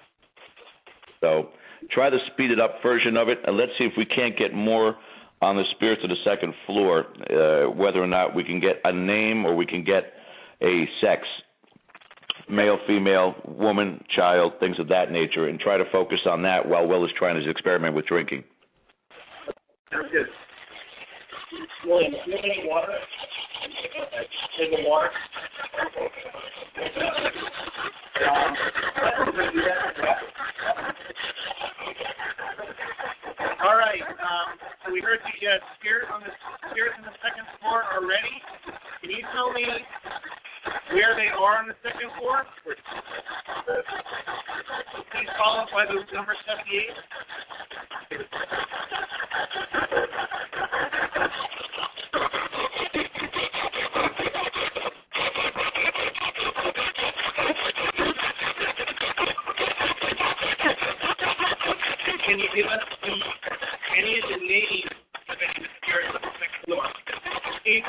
So try the speeded up version of it, and let's see if we can't get more on the spirits of the second floor, whether or not we can get a name or we can get a sex, male, female, woman, child, things of that nature, and try to focus on that while Will is trying his experiment with drinking. Sounds good. William, do you have any water? Any water? All right. by the number 78? Can you give us any of the names of any spirits on the second floor? Steve?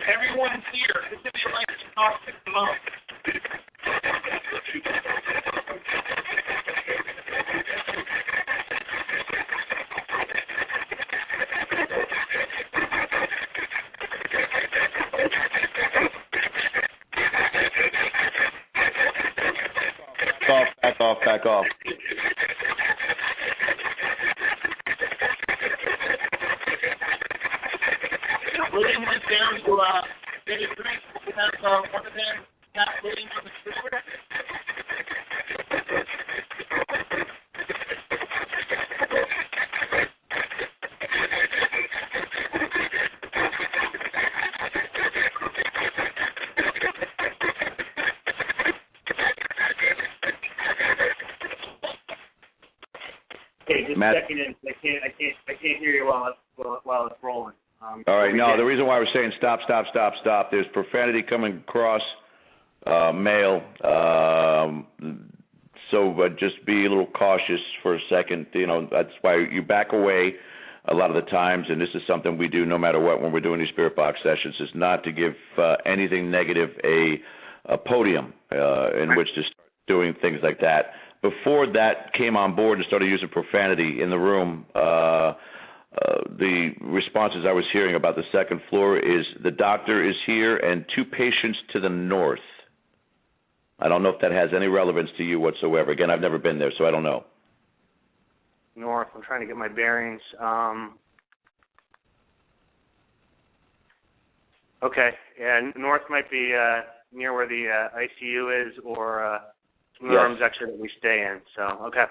Everyone's here. This is your life to talk to them up. Back off. William went down to get a drink. Have one of them got William on the scooter. Okay, just Matt. checking in. I can't hear you while it's rolling. All right, no, the reason why I was saying stop, there's profanity coming across mail, so just be a little cautious for a second. You know, that's why you back away a lot of the times, and this is something we do no matter what when we're doing these spirit box sessions, is not to give anything negative a podium in which to start doing things like that. Before that came on board and started using profanity in the room, the responses I was hearing about the second floor is the doctor is here and 2 patients to the north. I don't know if that has any relevance to you whatsoever. Again, I've never been there, so I don't know. North. I'm trying to get my bearings. Okay. Yeah, north might be near where the ICU is, or some of the rooms actually that we stay in. So, okay.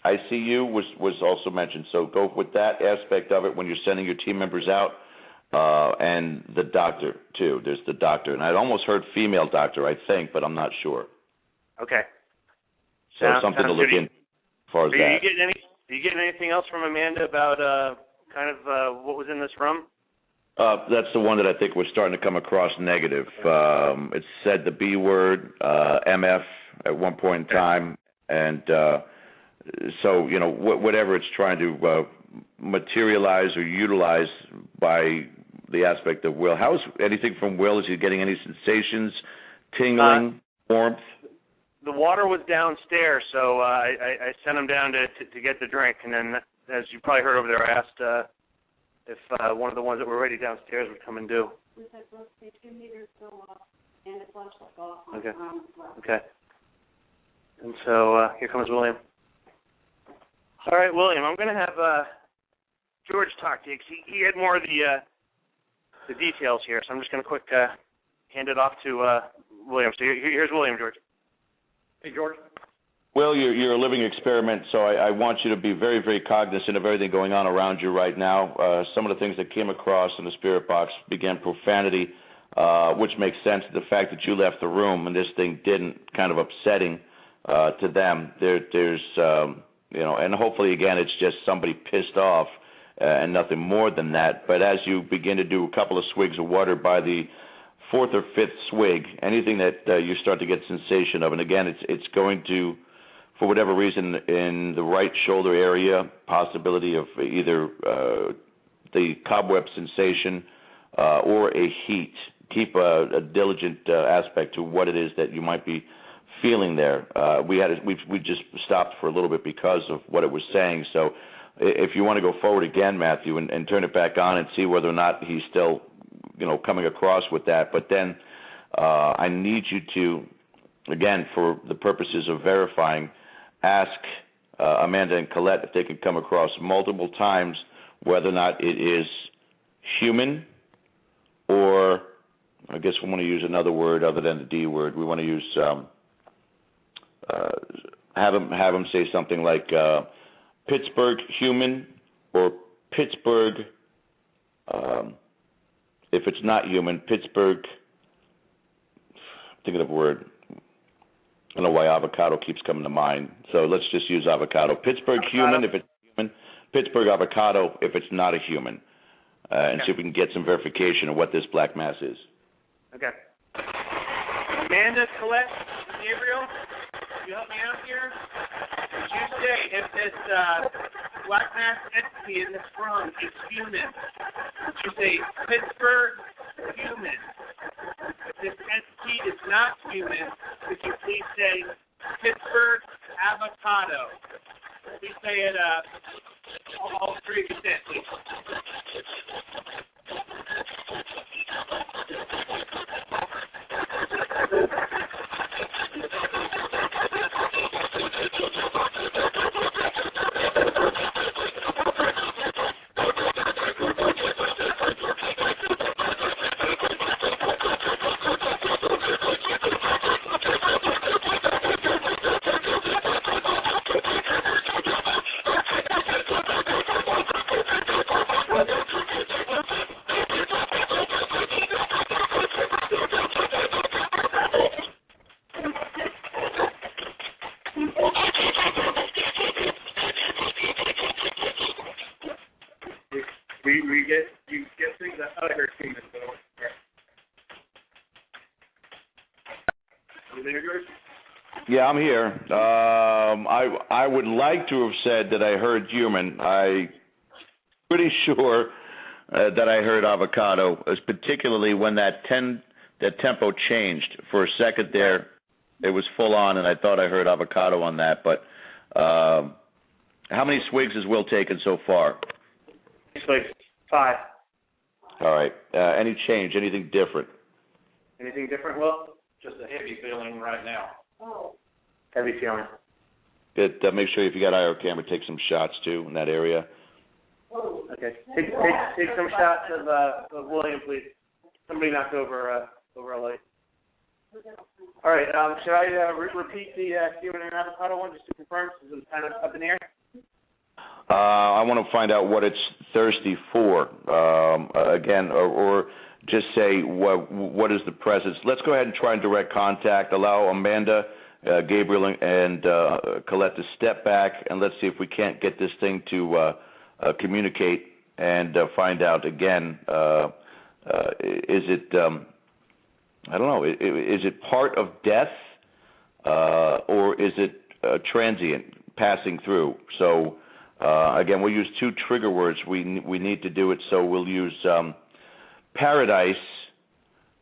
ICU was also mentioned, so go with that aspect of it when you're sending your team members out, and the doctor, too. There's the doctor. And I'd almost heard female doctor, I think, but I'm not sure. Okay. So something to look in as far as that. Are you getting anything else from Amanda about what was in this room? That's the one that I think was starting to come across negative. It said the B word, MF, at one point in time, and so, you know, whatever it's trying to materialize or utilize by the aspect of Will. How's anything from Will? Is he getting any sensations, tingling, warmth? The water was downstairs, so I sent him down to get the drink, and then, as you probably heard over there, I asked if one of the ones that were already downstairs would come and do. We said, let's say 2 meters go off, and the flashlight go off. Okay. Okay. And so here comes William. All right, William, I'm going to have George talk to you, 'cause he had more of the details here, so I'm just going to quick hand it off to William. So here's William, George. Hey, George. Well, you're a living experiment, so I want you to be very, very cognizant of everything going on around you right now. Some of the things that came across in the spirit box began profanity, which makes sense. The fact that you left the room and this thing didn't, kind of upsetting to them. There's you know, and hopefully, again, it's just somebody pissed off and nothing more than that. But as you begin to do a couple of swigs of water, by the 4th or 5th swig, anything that you start to get sensation of, and again, it's going to, for whatever reason, in the right shoulder area, possibility of either the cobweb sensation or a heat. Keep a diligent aspect to what it is that you might be feeling there. We just stopped for a little bit because of what it was saying. So if you want to go forward again, Matthew, and turn it back on and see whether or not he's still, coming across with that. But then I need you to, again, for the purposes of verifying, ask Amanda and Colette if they can come across multiple times whether or not it is human, or I guess we want to use another word other than the D word. We want to use have them say something like Pittsburgh human, or Pittsburgh. If it's not human, Pittsburgh. Thinking of a word. I don't know why avocado keeps coming to mind. So let's just use avocado. Pittsburgh human if it's human. Pittsburgh avocado if it's not a human. And see if we can get some verification of what this black mass is. Okay. Amanda, Colette, Gabriel, you help me out here? Would you say if this black mass entity in this room is human, would you say Pittsburgh human? If this entity is not human, could you please say Pittsburgh avocado? Please say it all three percent, please. You get things that other humans don't. You there, George? Yeah, I'm here. I would like to have said that I heard human. I'm pretty sure that I heard avocado, particularly when that tempo changed for a second there. It was full on, and I thought I heard avocado on that. But how many swigs has Will taken so far? Swigs. 5. All right. Any change? Anything different? Anything different, Will? Just a heavy feeling right now. Oh. Heavy feeling. Good. Make sure if you got IR camera, take some shots too in that area. Okay. Take some shots of William, please. Somebody knocked over a light. All right. Should I repeat the human and avocado one just to confirm, since it's kind of up in the air? I want to find out what it's thirsty for, again, or just say what is the presence. Let's go ahead and try and direct contact. Allow Amanda, Gabriel, and Colette to step back, and let's see if we can't get this thing to communicate and find out again. Is it? I don't know. Is it part of death, or is it transient, passing through? So. Again, we'll use 2 trigger words. We need to do it, so we'll use paradise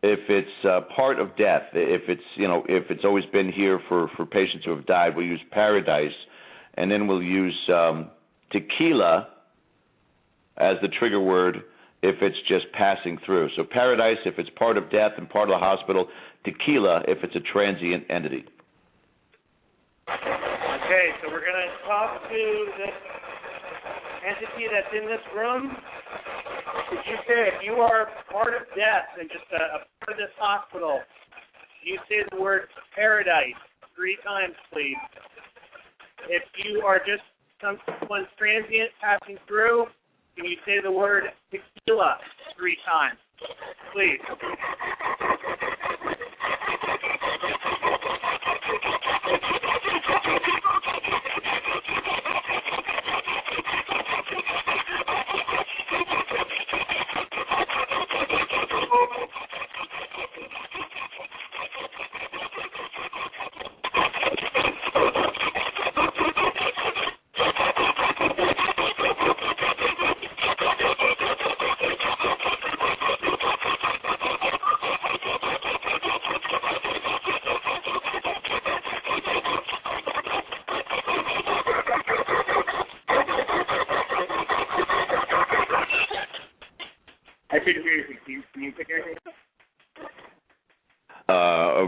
if it's part of death. If it's always been here for patients who have died, we'll use paradise, and then we'll use tequila as the trigger word if it's just passing through. So paradise if it's part of death and part of the hospital. Tequila if it's a transient entity. Okay, so we're going to talk to this entity that's in this room. Did you say if you are part of death and just a part of this hospital, you say the word paradise 3 times, please. If you are just someone transient passing through, can you say the word tequila 3 times, please?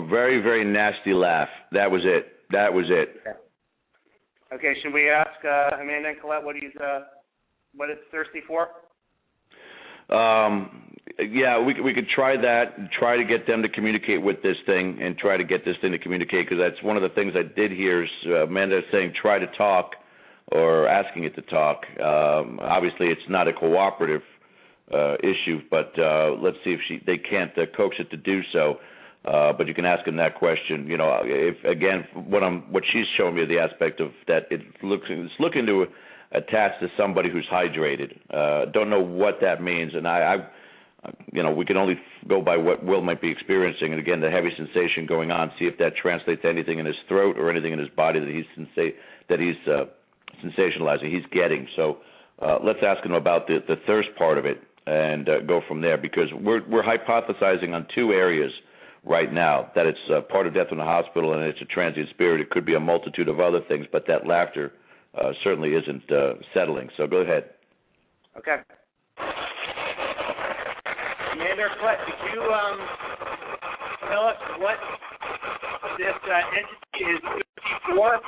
a very, very nasty laugh. That was it. Okay, should we ask Amanda and Colette what it's thirsty for? Yeah, we could try that. Try to get them to communicate with this thing, and try to get this thing to communicate, because that's one of the things I did hear is Amanda saying try to talk, or asking it to talk. Obviously, it's not a cooperative issue, but let's see if they can't coax it to do so. But you can ask them that question. You know, if again, what she's showing me the aspect of that it's looking to attach to somebody who's hydrated. Don't know what that means, and I we can only go by what Will might be experiencing, and again, the heavy sensation going on. See if that translates to anything in his throat or anything in his body that he's sensationalizing. He's getting. So let's ask him about the thirst part of it and go from there, because we're hypothesizing on two areas right now, that it's part of death in the hospital and it's a transient spirit. It could be a multitude of other things, but that laughter certainly isn't settling. So go ahead. Okay. Amanda or Colette, could you tell us what this entity is for,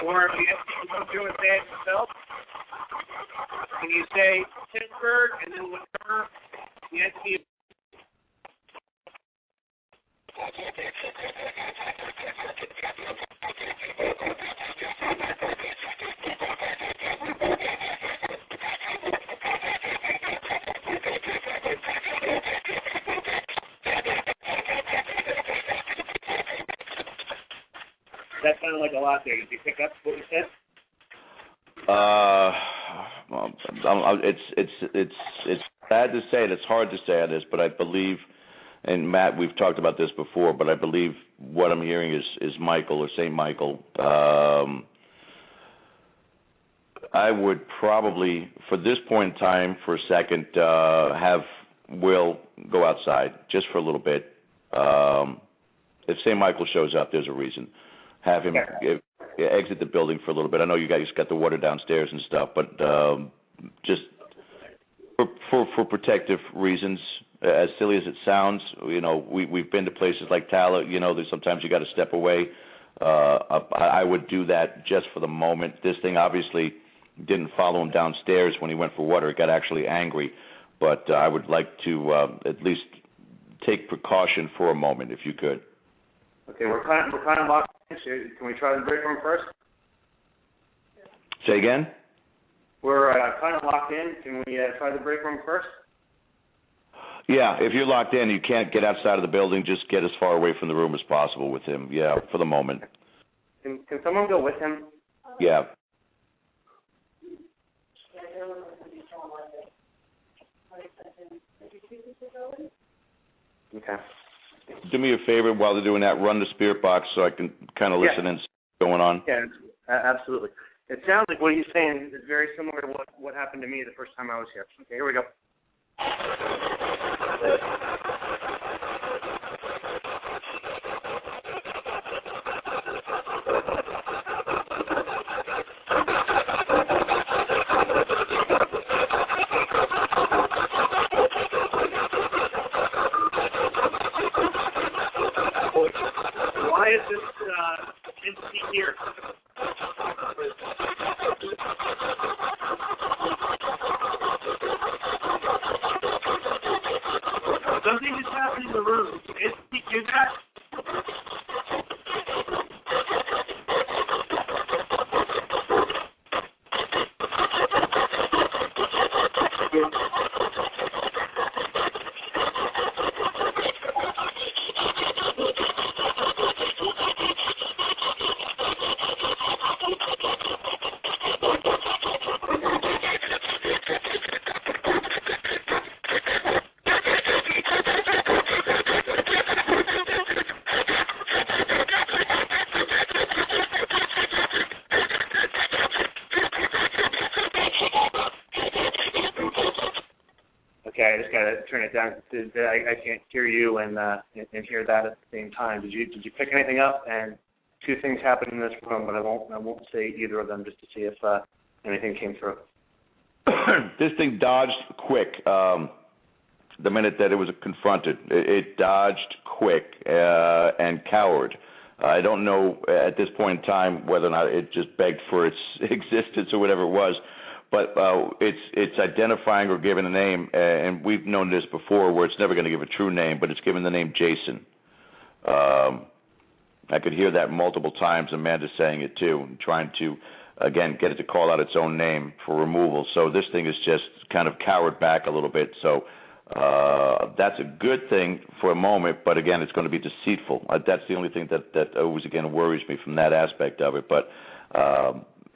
or if the entity comes through and say it yourself? Can you say Pittsburgh and then whatever the entity is? That sounded like a lot there. Did you pick up what you said? Well, it's bad to say, and it's hard to say on this, but I believe, and Matt, we've talked about this before, but I believe what I'm hearing is Michael, or St. Michael. I would probably, for this point in time, for a second, have Will go outside just for a little bit. If St. Michael shows up, there's a reason. Have him exit the building for a little bit. I know you guys got the water downstairs and stuff, but just for protective reasons, as silly as it sounds, we've been to places like Tala. There's sometimes you got to step away. I would do that just for the moment. This thing obviously didn't follow him downstairs when he went for water. It got actually angry, but I would like to at least take precaution for a moment, if you could. Okay, we're kind of locked in. Can we try the break room first? Say again? We're kind of locked in. Can we try the break room first? Yeah, if you're locked in, you can't get outside of the building. Just get as far away from the room as possible with him. Yeah, for the moment. Can someone go with him? Yeah. Okay. Do me a favor while they're doing that. Run the spirit box so I can kind of listen and see what's going on. Yeah, absolutely. It sounds like what he's saying is very similar to what happened to me the first time I was here. Okay, here we go. Why is this entity here? Something is happening in the room. Entity do that? Okay, I just gotta turn it down. I can't hear you and hear that at the same time. Did you pick anything up? And two things happened in this room, but I won't say either of them just to see if anything came through. This thing dodged quick. the minute that it was confronted. It dodged quick and cowered. I don't know at this point in time whether or not it just begged for its existence or whatever it was, but it's identifying or giving a name, and we've known this before where it's never going to give a true name, but it's given the name Jason. I could hear that multiple times, Amanda saying it too, trying to, again, get it to call out its own name for removal. So this thing is just kind of cowered back a little bit. So that's a good thing for a moment, but again, it's going to be deceitful. That's the only thing that always, again, worries me from that aspect of it. But,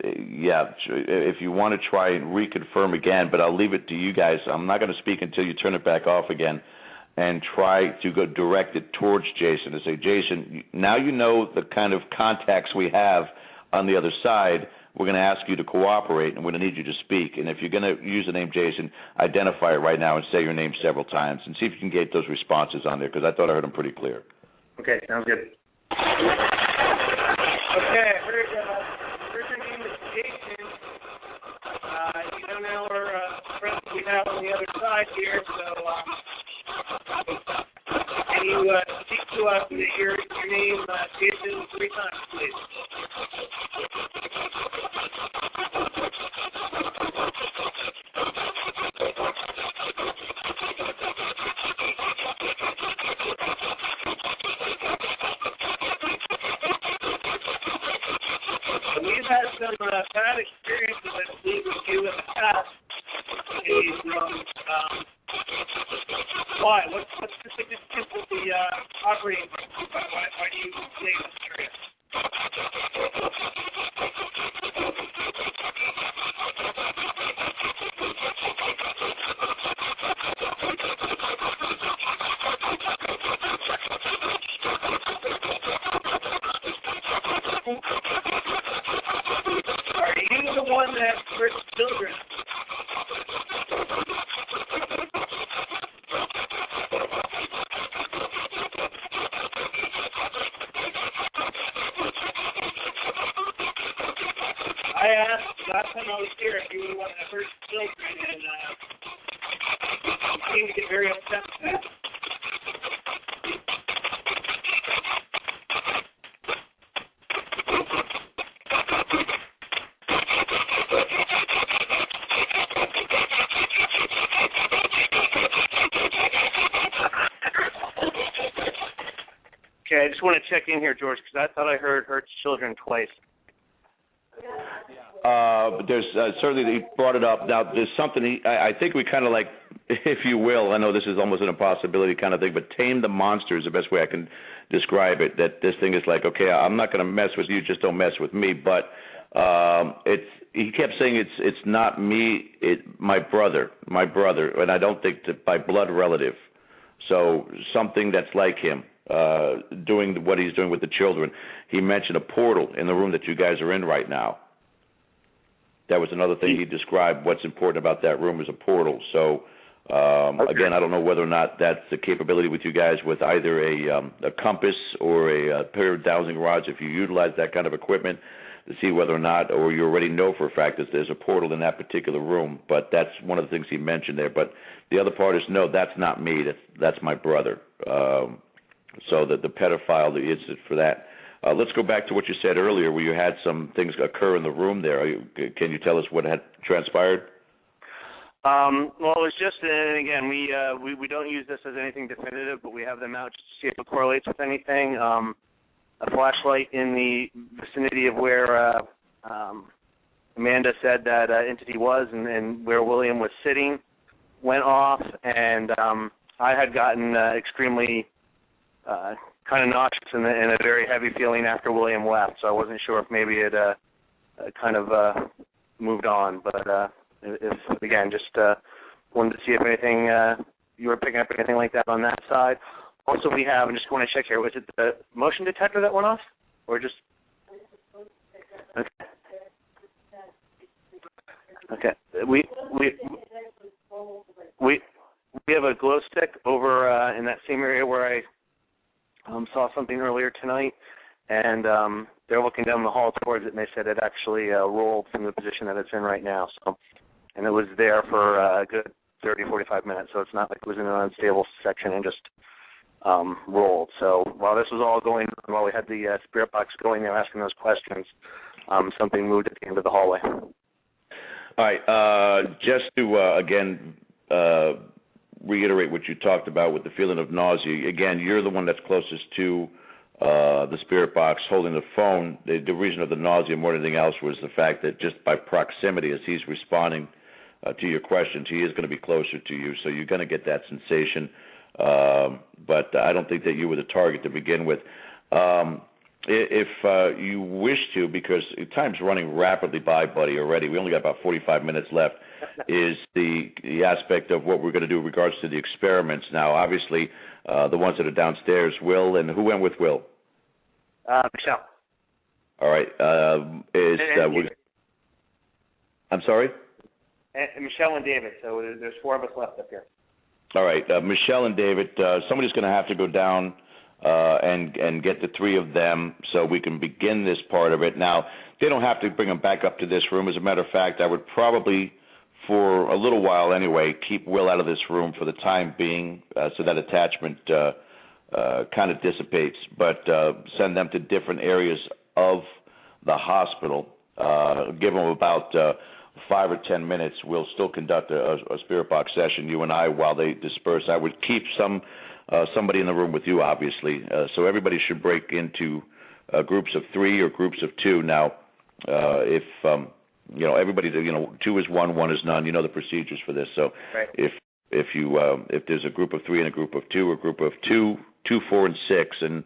yeah, if you want to try and reconfirm again, but I'll leave it to you guys. I'm not going to speak until you turn it back off again, and try to go direct it towards Jason and say, Jason, now you know the kind of contacts we have on the other side. We're going to ask you to cooperate, and we're going to need you to speak. And if you're going to use the name Jason, identify it right now and say your name several times and see if you can get those responses on there, because I thought I heard them pretty clear. Okay, sounds good. Okay, I heard your name is Jason. You don't know our friends we have on the other side here, so can you speak to us and your name, Jason, 3 times, please? We've had some bad experiences, I believe, with you in the past. Why? What's the significance of the operating room? Why do you say this curious? Are you the one that hurts children? I asked last time I was here if you were the one that hurt children, and you seem to get very upset with that. Okay, I just want to check in here, George, because I thought I heard hurts children twice. There's certainly, he brought it up. Now, there's something, I think we kind of like, if you will, I know this is almost an impossibility kind of thing, but tame the monster is the best way I can describe it, that this thing is like, okay, I'm not going to mess with you, just don't mess with me, but he kept saying it's not me, my brother, and I don't think that by blood relative, so something that's like him. Doing what he's doing with the children. He mentioned a portal in the room that you guys are in right now. That was another thing he described. What's important about that room is a portal. So, again, I don't know whether or not that's the capability with you guys with either a compass or a pair of dowsing rods, if you utilize that kind of equipment, to see whether or not, or you already know for a fact that there's a portal in that particular room. But that's one of the things he mentioned there. But the other part is, no, that's not me. That's my brother. So that the pedophile, the incident for that. Let's go back to what you said earlier, where you had some things occur in the room there. Can you tell us what had transpired? Well, it was just, and again, we don't use this as anything definitive, but we have them out just to see if it correlates with anything. A flashlight in the vicinity of where Amanda said that entity was and where William was sitting went off, and I had gotten extremely kind of nauseous and a very heavy feeling after William left, so I wasn't sure if maybe it kind of moved on. But if again, just wanted to see if anything you were picking up anything like that on that side. Also, we have, and just want to check here, was it the motion detector that went off, or just? Okay. We have a glow stick over in that same area where I saw something earlier tonight, and they're looking down the hall towards it, and they said it actually rolled from the position that it's in right now. So, and it was there for a good 30, 45 minutes, so it's not like it was in an unstable section and just rolled. So while this was all going, while we had the spirit box going there asking those questions, something moved at the end of the hallway. All right. Just to, again, reiterate what you talked about with the feeling of nausea. Again, you're the one that's closest to the spirit box holding the phone. The reason of the nausea more than anything else was the fact that just by proximity, as he's responding to your questions, he is going to be closer to you, so you're going to get that sensation. But I don't think that you were the target to begin with. If you wish to, because time's running rapidly by, buddy, already. We only got about 45 minutes left, is the aspect of what we're going to do in regards to the experiments. Now, obviously, the ones that are downstairs, Will, and who went with Will? Michelle. All right. I'm sorry? And Michelle and David, so there's 4 of us left up here. All right. Michelle and David, somebody's going to have to go down and get the 3 of them so we can begin this part of it. Now, they don't have to bring them back up to this room. As a matter of fact, I would probably, for a little while anyway, keep Will out of this room for the time being so that attachment kind of dissipates, but send them to different areas of the hospital. Give them about 5 or 10 minutes. We'll still conduct a spirit box session, you and I, while they disperse. I would keep somebody in the room with you, obviously. So everybody should break into groups of 3 or groups of 2. Now, if everybody, 2 is 1, 1 is none. You know the procedures for this. So right. if there's a group of 3 and a group of 2, or a group of 2, 4, and 6, and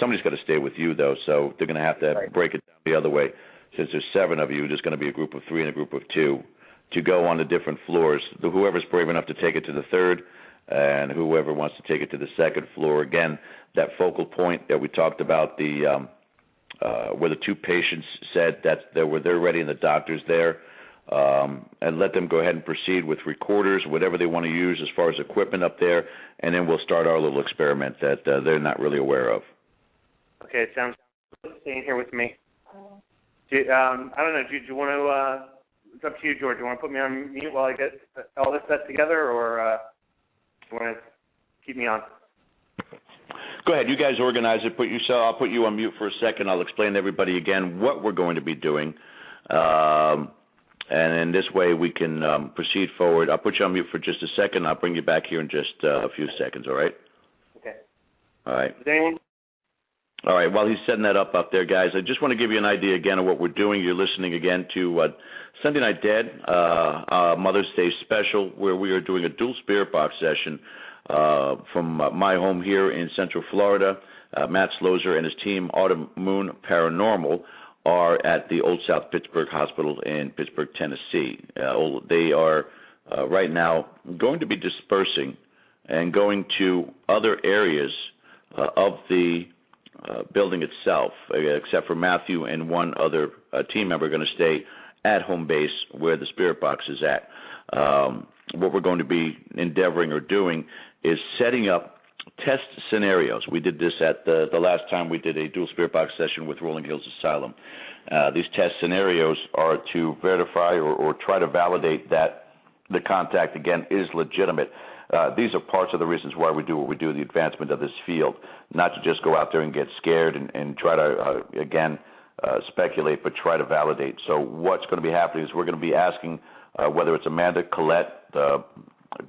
somebody's got to stay with you though. So they're going to have to break it down the other way. Since there's 7 of you, there's going to be a group of 3 and a group of 2 to go on the different floors. Whoever's brave enough to take it to the 3rd, and whoever wants to take it to the 2nd floor. Again, that focal point that we talked about, where the 2 patients said that they're ready and the doctor's there, and let them go ahead and proceed with recorders, whatever they want to use as far as equipment up there, and then we'll start our little experiment that they're not really aware of. Okay, it sounds good staying here with me. I don't know, do you want to, it's up to you, George. Do you want to put me on mute while I get all this set together, or do you want to keep me on? Go ahead. You guys organize it. I'll put you on mute for a second. I'll explain to everybody again what we're going to be doing. And in this way, we can proceed forward. I'll put you on mute for just a second. I'll bring you back here in just a few seconds, all right? Okay. All right. Is anyone? All right. While he's setting that up there, guys, I just want to give you an idea again of what we're doing. You're listening again to Sunday Night Dead, Mother's Day special, where we are doing a dual spirit box session from my home here in Central Florida. Matt Slozer and his team, Autumn Moon Paranormal, are at the old South Pittsburg Hospital in Pittsburg, Tennessee. They are right now going to be dispersing and going to other areas of the building itself, except for Matthew and one other team member going to stay at home base where the spirit box is at. What we're going to be endeavoring or doing is setting up test scenarios. We did this at the last time we did a dual spirit box session with Rolling Hills Asylum. These test scenarios are to verify or try to validate that the contact, again, is legitimate. These are parts of the reasons why we do what we do, the advancement of this field, not to just go out there and get scared and try to, again, speculate, but try to validate. So what's going to be happening is we're going to be asking whether it's Amanda, Colette,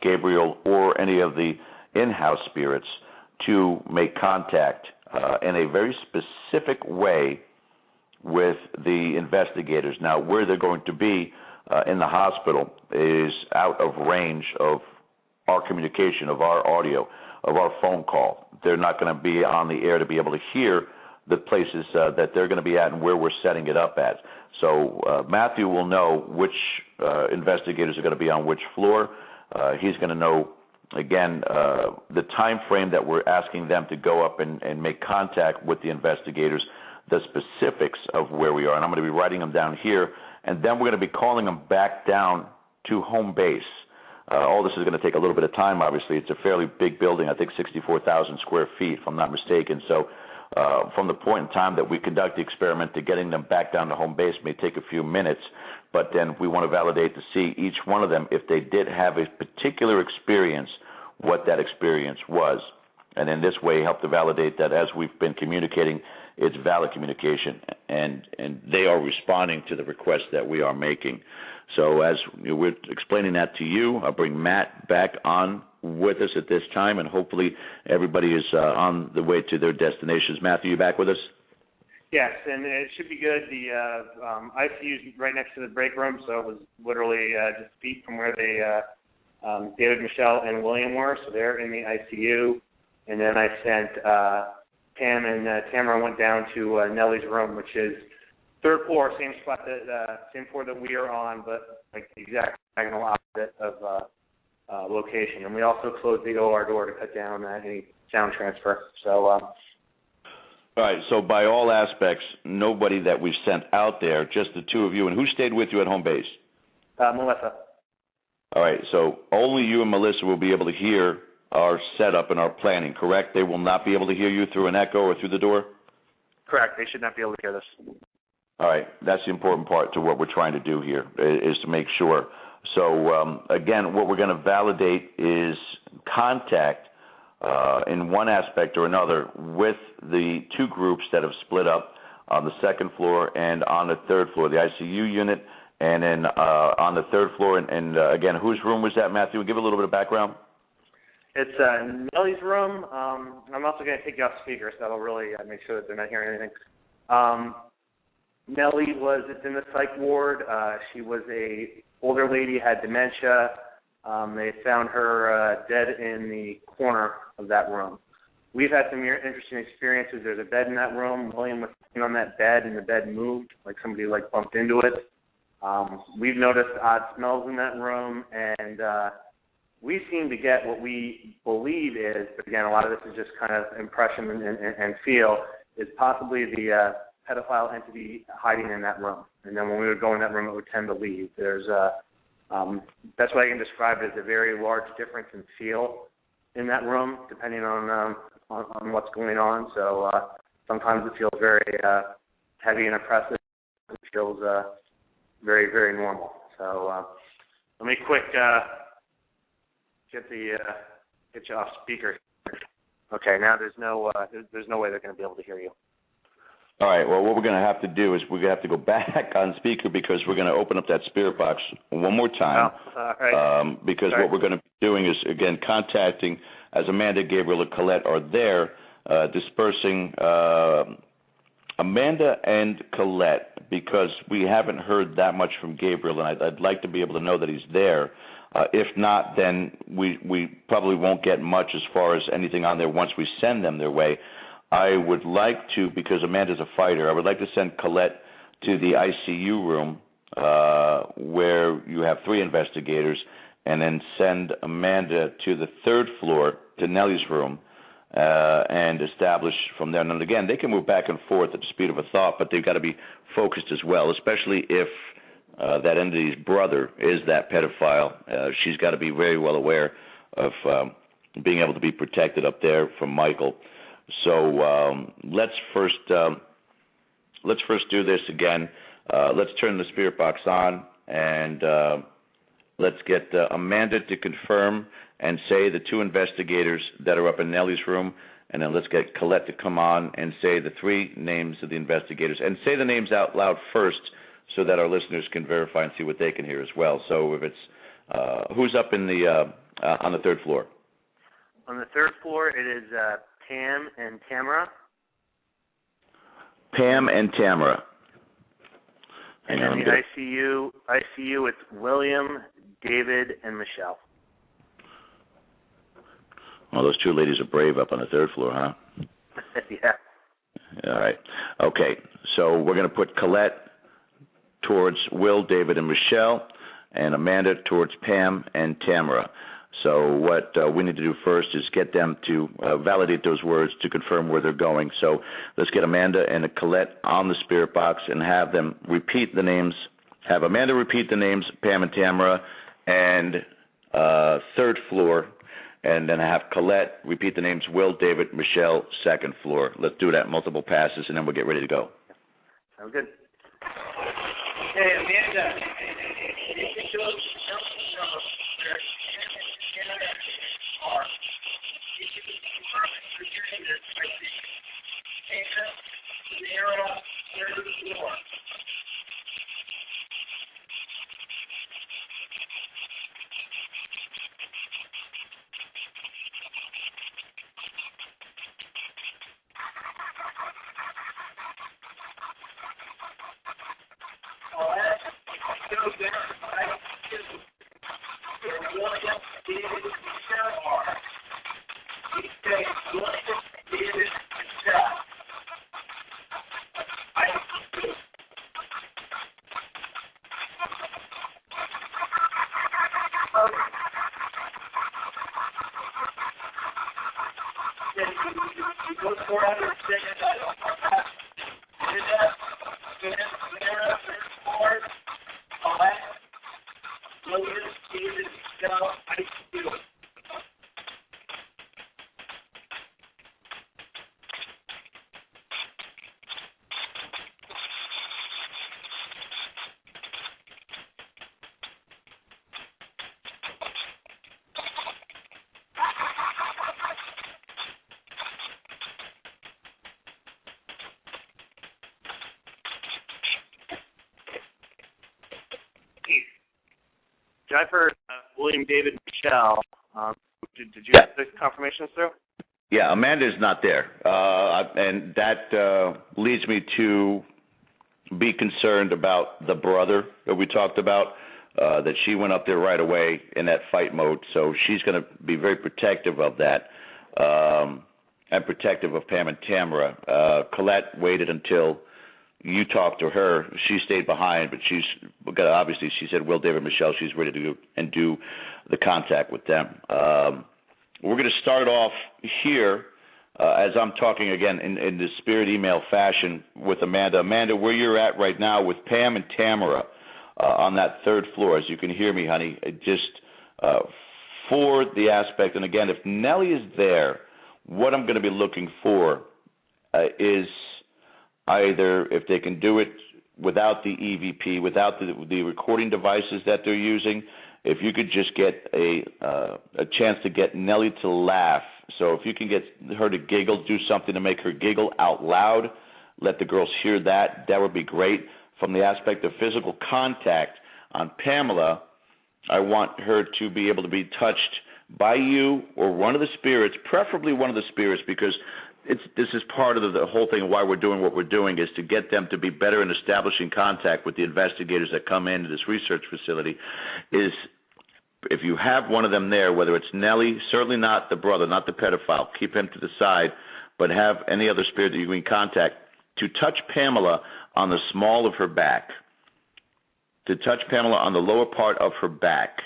Gabriel, or any of the in-house spirits to make contact in a very specific way with the investigators. Now, where they're going to be in the hospital is out of range of our communication, of our audio, of our phone call. They're not going to be on the air to be able to hear the places that they're going to be at and where we're setting it up at. So Matthew will know which investigators are going to be on which floor. He's going to know, again, the time frame that we're asking them to go up and make contact with the investigators, the specifics of where we are. And I'm going to be writing them down here. And then we're going to be calling them back down to home base. All this is going to take a little bit of time, obviously. It's a fairly big building, I think 64,000 square feet, if I'm not mistaken. So from the point in time that we conduct the experiment to getting them back down to home base may take a few minutes, but then we want to validate to see each one of them if they did have a particular experience, what that experience was. And in this way, help to validate that as we've been communicating, it's valid communication, and they are responding to the request that we are making. So as we're explaining that to you, I'll bring Matt back on with us at this time, and hopefully everybody is on the way to their destinations. Matthew, you back with us? Yes, and it should be good. The ICU is right next to the break room, so it was literally just feet from where they David, Michelle, and William were, so they're in the ICU. And then I sent Pam and Tamara went down to Nellie's room, which is third floor, same spot that same floor that we are on, but like the exact diagonal opposite of location. And we also closed the OR door to cut down any sound transfer. So. All right. So by all aspects, nobody that we've sent out there, just the two of you. And who stayed with you at home base? Melissa. All right. So only you and Melissa will be able to hear our setup and our planning, correct? They will not be able to hear you through an echo or through the door? Correct. They should not be able to hear this. All right. That's the important part to what we're trying to do here, is to make sure. So, again, what we're going to validate is contact in one aspect or another with the two groups that have split up on the second floor and on the third floor, the ICU unit, and then on the third floor. And again, whose room was that, Matthew? Give a little bit of background. It's Nellie's room. I'm also going to take you off speaker, so that'll really make sure that they're not hearing anything. Nellie was in the psych ward. She was a older lady, had dementia. They found her dead in the corner of that room. We've had some interesting experiences. There's a bed in that room. William was sitting on that bed, and the bed moved, like somebody bumped into it. We've noticed odd smells in that room, and we seem to get what we believe is, but again, a lot of this is just kind of impression and feel, is possibly the pedophile entity hiding in that room. And then when we would go in that room, it would tend to leave. There's that's why I can describe it as a very large difference in feel in that room, depending on what's going on. So sometimes it feels very heavy and oppressive. It feels very, very normal. So let me quick get you off speaker. Okay, now there's no way they're going to be able to hear you. All right. Well, what we're going to have to do is we're going to have to go back on speaker because we're going to open up that spirit box one more time. Oh, all right. Because what we're going to be doing is, again, contacting, as Amanda, Gabriel, and Colette are there, dispersing Amanda and Colette, because we haven't heard that much from Gabriel, and I'd like to be able to know that he's there. If not, then we probably won't get much as far as anything on there once we send them their way. I would like to, because Amanda's a fighter, I would like to send Colette to the ICU room where you have 3 investigators, and then send Amanda to the third floor to Nellie's room and establish from there. And again, they can move back and forth at the speed of a thought, but they've got to be focused as well, especially if that entity's brother is that pedophile. She's got to be very well aware of being able to be protected up there from Michael. So let's first do this again. Let's turn the spirit box on, and let's get Amanda to confirm and say the 2 investigators that are up in Nellie's room, and then let's get Colette to come on and say the 3 names of the investigators, and say the names out loud first so that our listeners can verify and see what they can hear as well. So if it's who's up in the on the third floor? On the third floor, it is Pam and Tamara. Pam and Tamara. And in the ICU, it's William, David, and Michelle. Well, those 2 ladies are brave up on the third floor, huh? Yeah. All right. Okay. So we're going to put Colette towards Will, David, and Michelle, and Amanda towards Pam and Tamara. So what we need to do first is get them to validate those words to confirm where they're going. So let's get Amanda and Colette on the spirit box and have them repeat the names. Have Amanda repeat the names, Pam and Tamara, and third floor, and then have Colette repeat the names Will, David, Michelle, second floor. Let's do that multiple passes, and then we'll get ready to go. Sounds good. Hey, Amanda. I've heard William, David, Michelle. Did you get the confirmations through? Yeah, Amanda's not there, and that leads me to be concerned about the brother that we talked about, that she went up there right away in that fight mode, so she's going to be very protective of that, and protective of Pam and Tamara. Colette waited until you talked to her. She stayed behind, but she's obviously, she said, Will, David, Michelle, she's ready to go and do the contact with them. We're going to start off here, as I'm talking again in the spirit email fashion with Amanda. Amanda, where you're at right now with Pam and Tamara on that third floor, as you can hear me, honey, just for the aspect, and again, if Nellie is there, what I'm going to be looking for is either if they can do it without the EVP, without the recording devices that they're using, if you could just get a chance to get Nellie to laugh. So if you can get her to giggle, do something to make her giggle out loud, let the girls hear that, that would be great. From the aspect of physical contact on Pamela, I want her to be able to be touched by you or one of the spirits, preferably one of the spirits, because this is part of the whole thing of why we're doing what we're doing, is to get them to be better in establishing contact with the investigators that come into this research facility. Is if you have one of them there, whether it's Nellie, certainly not the brother, not the pedophile, keep him to the side, but have any other spirit that you can contact, to touch Pamela on the small of her back, to touch Pamela on the lower part of her back,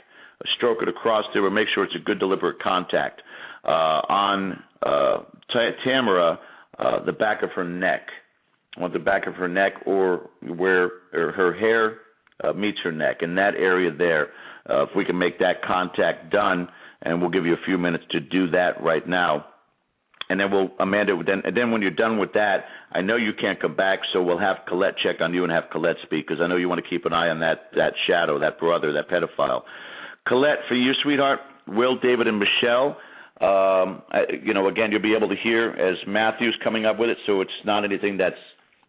stroke it across there, or make sure it's a good deliberate contact. On Tamara, the back of her neck. I want the back of her neck or where her hair meets her neck, in that area there. If we can make that contact done, and we'll give you a few minutes to do that right now. And then Amanda, and then when you're done with that, I know you can't come back, so we'll have Colette check on you and have Colette speak, because I know you want to keep an eye on that shadow, that brother, that pedophile. Colette, for you, sweetheart, Will, David, and Michelle, again, you'll be able to hear as Matthew's coming up with it, so it's not anything that's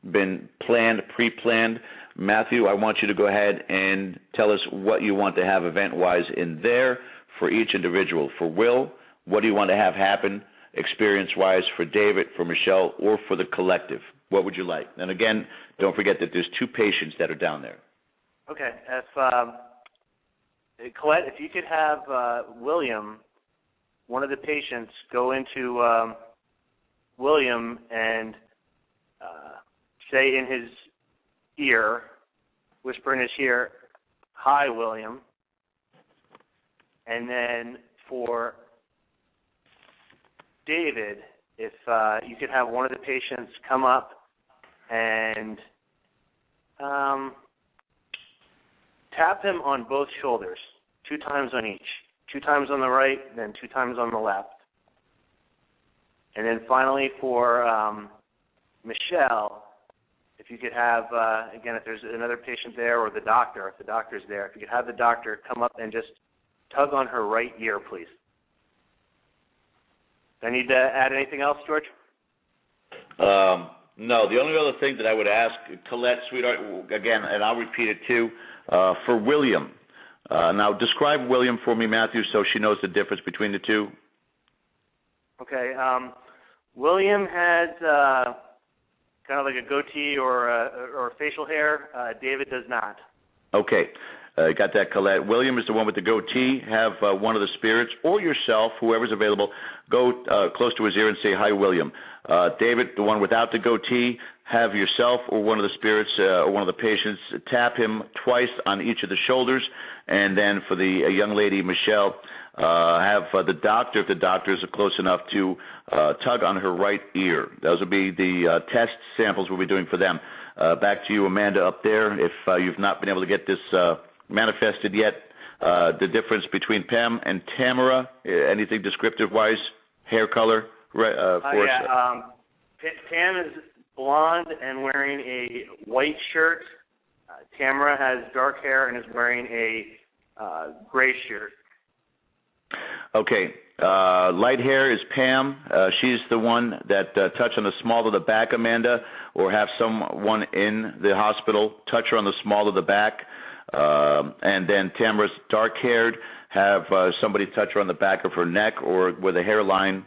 been planned, pre-planned. Matthew, I want you to go ahead and tell us what you want to have event-wise in there for each individual. For Will, what do you want to have happen experience-wise? For David, for Michelle, or for the collective? What would you like? And again, don't forget that there's 2 patients that are down there. Okay. Colette, if you could have William, one of the patients, go into William and say in his ear, whisper in his ear, "Hi, William." And then for David, if you could have one of the patients come up and tap him on both shoulders, 2 times on each. 2 times on the right, then 2 times on the left. And then finally for Michelle, if you could have, again, if there's another patient there or the doctor, if the doctor's there, if you could have the doctor come up and just tug on her right ear, please. Do I need to add anything else, George? No, the only other thing that I would ask, Colette, sweetheart, again, and I'll repeat it too, for William. Now, describe William for me, Matthew, so she knows the difference between the two. Okay. William has kind of like a goatee or facial hair. David does not. Okay. Got that, Colette. William is the one with the goatee. Have one of the spirits or yourself, whoever's available, go close to his ear and say, "Hi, William." David, the one without the goatee, have yourself or one of the spirits or one of the patients tap him twice on each of the shoulders. And then for the young lady, Michelle, have the doctor, if the doctor is close enough, to tug on her right ear. Those will be the test samples we'll be doing for them. Back to you, Amanda, up there. If you've not been able to get this manifested yet, the difference between Pam and Tamara, anything descriptive-wise, hair color for us? Pam is blonde and wearing a white shirt. Tamara has dark hair and is wearing a gray shirt. Okay. Light hair is Pam. She's the one that touch on the small of the back, Amanda, or have someone in the hospital touch her on the small of the back. And then Tamara's dark-haired, have somebody touch her on the back of her neck or where the hairline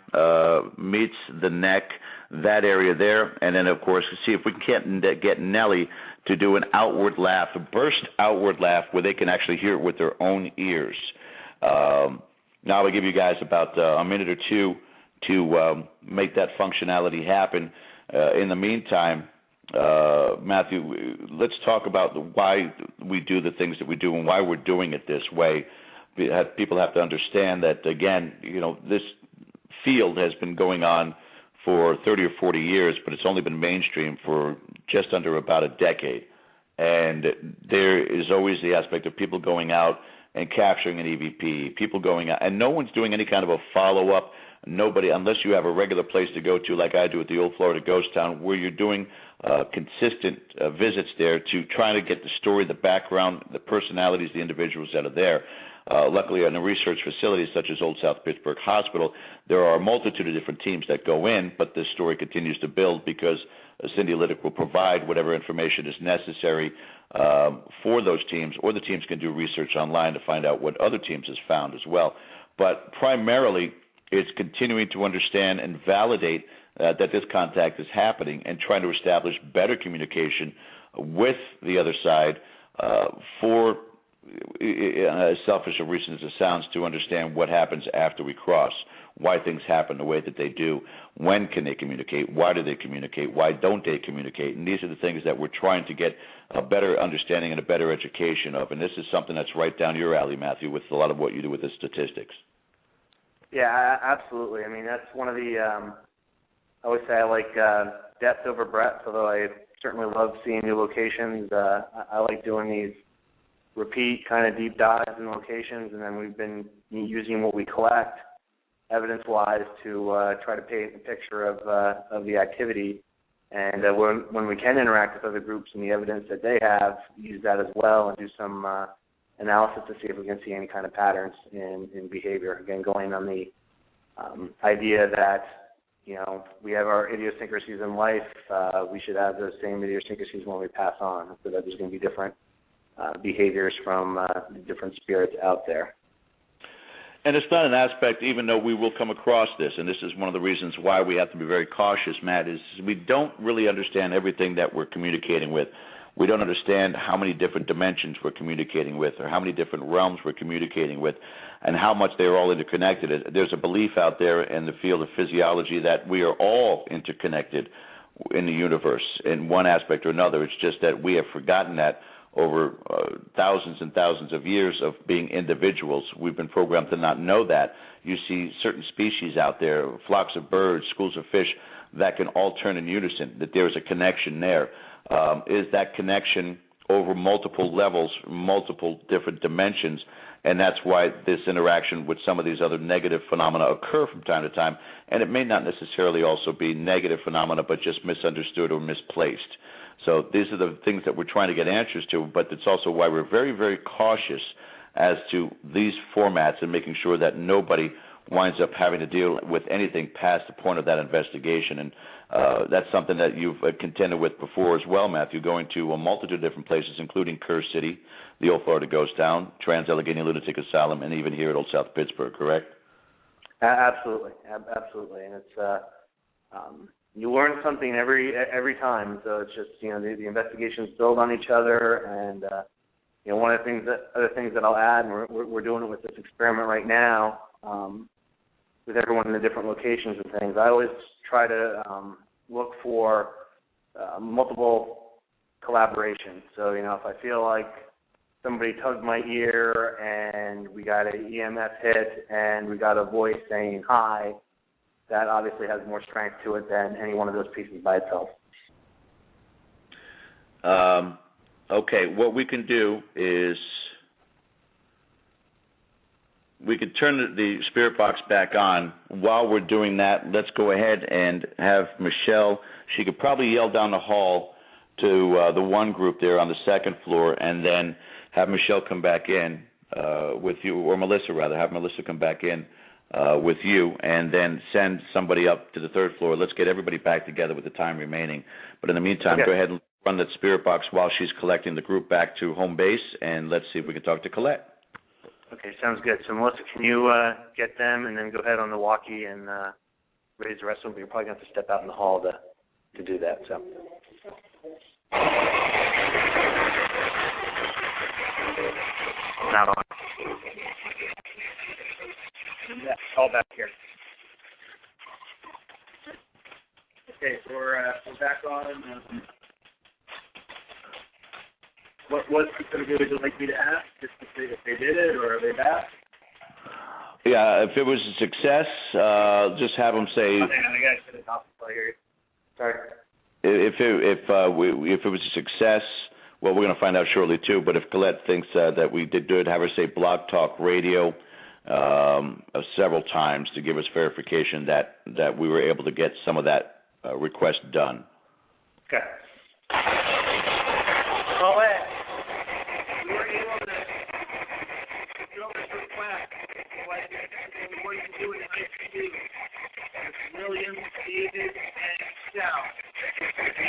meets the neck, that area there. And then, of course, see if we can get Nellie to do an outward laugh, a burst outward laugh where they can actually hear it with their own ears. Now I'll give you guys about a minute or two to make that functionality happen. In the meantime, Matthew, let's talk about why we do the things that we do and why we're doing it this way. People have to understand that, again, this field has been going on for 30 or 40 years, but it's only been mainstream for just under about a decade. And there is always the aspect of people going out and capturing an EVP, people going out, and no one's doing any kind of a follow-up. Nobody, unless you have a regular place to go to, like I do at the old Florida Ghost Town, where you're doing consistent visits there to try to get the story, the background, the personalities, the individuals that are there. Luckily, in a research facility such as old South Pittsburg Hospital, there are a multitude of different teams that go in, but this story continues to build because Cindy Liddick will provide whatever information is necessary for those teams, or the teams can do research online to find out what other teams has found as well. But primarily, it's continuing to understand and validate that this contact is happening and trying to establish better communication with the other side for, as selfish a reason as it sounds, to understand what happens after we cross, why things happen the way that they do, when can they communicate, why do they communicate, why don't they communicate, and these are the things that we're trying to get a better understanding and a better education of, and this is something that's right down your alley, Matthew, with a lot of what you do with the statistics. Yeah, absolutely. I mean, that's one of the, I always say I like depth over breadth, although I certainly love seeing new locations. I like doing these repeat kind of deep dives in locations, and then we've been using what we collect evidence-wise to try to paint a picture of the activity. And when we can interact with other groups and the evidence that they have, use that as well and do some analysis to see if we can see any kind of patterns in behavior. Again, going on the idea that, we have our idiosyncrasies in life, we should have those same idiosyncrasies when we pass on, so that there's going to be different behaviors from the different spirits out there. And it's not an aspect, even though we will come across this, and this is one of the reasons why we have to be very cautious, Matt, is we don't really understand everything that we're communicating with. We don't understand how many different dimensions we're communicating with, or how many different realms we're communicating with, and how much they're all interconnected. There's a belief out there in the field of physiology that we are all interconnected in the universe in one aspect or another. It's just that we have forgotten that over thousands and thousands of years of being individuals. We've been programmed to not know that. You see certain species out there, flocks of birds, schools of fish, that can all turn in unison, that there's a connection there. Is that connection over multiple levels, multiple different dimensions, and that's why this interaction with some of these other negative phenomena occur from time to time. And it may not necessarily also be negative phenomena, but just misunderstood or misplaced. So these are the things that we're trying to get answers to, but it's also why we're very, very cautious as to these formats and making sure that nobody winds up having to deal with anything past the point of that investigation. And that's something that you've contended with before as well, Matthew, going to a multitude of different places, including Kerr City, the old Florida Ghost Town, Trans-Allegheny Lunatic Asylum, and even here at Old South Pittsburg, correct? Absolutely. And it's you learn something every time. So it's just, the investigations build on each other, and one of the other things that I'll add, and we're doing it with this experiment right now, with everyone in the different locations and things. I always try to look for multiple collaborations. So if I feel like somebody tugged my ear and we got an EMF hit and we got a voice saying hi, that obviously has more strength to it than any one of those pieces by itself. Okay, what we can do is we could turn the spirit box back on. While we're doing that, let's go ahead and have Michelle. She could probably yell down the hall to the one group there on the second floor, and then have Michelle come back in with you, or Melissa rather, have Melissa come back in with you, and then send somebody up to the third floor. Let's get everybody back together with the time remaining. But in the meantime, Go ahead and run that spirit box while she's collecting the group back to home base, and let's see if we can talk to Colette. Okay, sounds good. So, Melissa, can you get them and then go ahead on the walkie and raise the rest of them? You're probably going to have to step out in the hall to do that. So. Not on. Yeah, all back here. Okay, so we're back on. What specifically would you like me to ask? Just to see if they did it, or are they back? Yeah, if it was a success, just have them say. Sorry. If it was a success, well, we're going to find out shortly too. But if Colette thinks that we did do it, have her say Blog Talk Radio several times to give us verification that we were able to get some of that request done. Okay. Colette, we were able to fill this request. What you do in ICU. William, David, and Sal.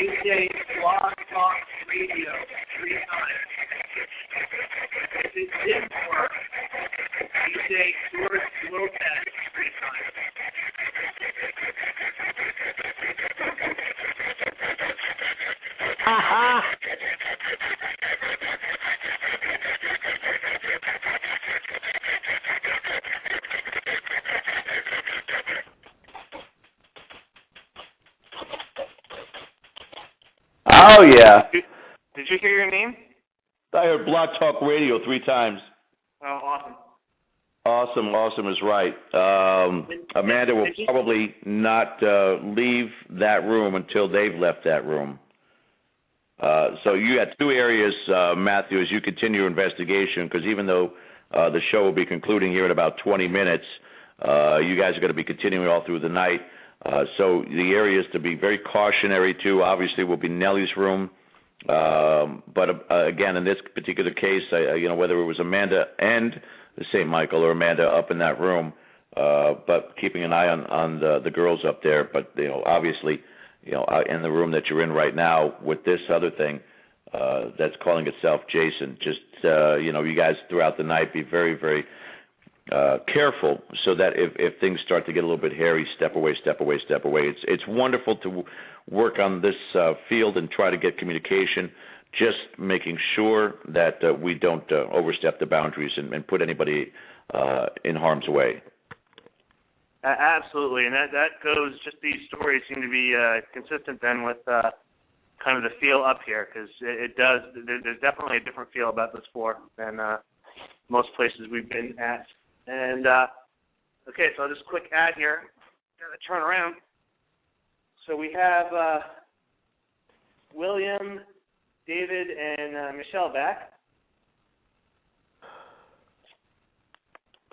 You say Blog Talk Radio 3 times. If it didn't work, you say George Lopez 3 times. Oh, yeah. Did you hear your name? I heard Blog Talk Radio 3 times. Oh, awesome. Awesome is right. Amanda will probably not leave that room until they've left that room. So you got 2 areas, Matthew, as you continue your investigation, because even though the show will be concluding here in about 20 minutes, you guys are going to be continuing all through the night. So the areas to be very cautionary to, obviously, will be Nellie's room. But again, in this particular case, whether it was Amanda and St. Michael or Amanda up in that room, but keeping an eye on the girls up there. But obviously, in the room that you're in right now with this other thing that's calling itself Jason, just you guys throughout the night be very, very careful, so that if things start to get a little bit hairy, step away. It's wonderful to work on this field and try to get communication, just making sure that we don't overstep the boundaries and put anybody in harm's way. Absolutely, and that goes, just these stories seem to be consistent then with kind of the feel up here, because it does, there's definitely a different feel about this floor than most places we've been at. And, okay, so just a quick ad here. Gotta turn around. So we have William, David and Michelle back.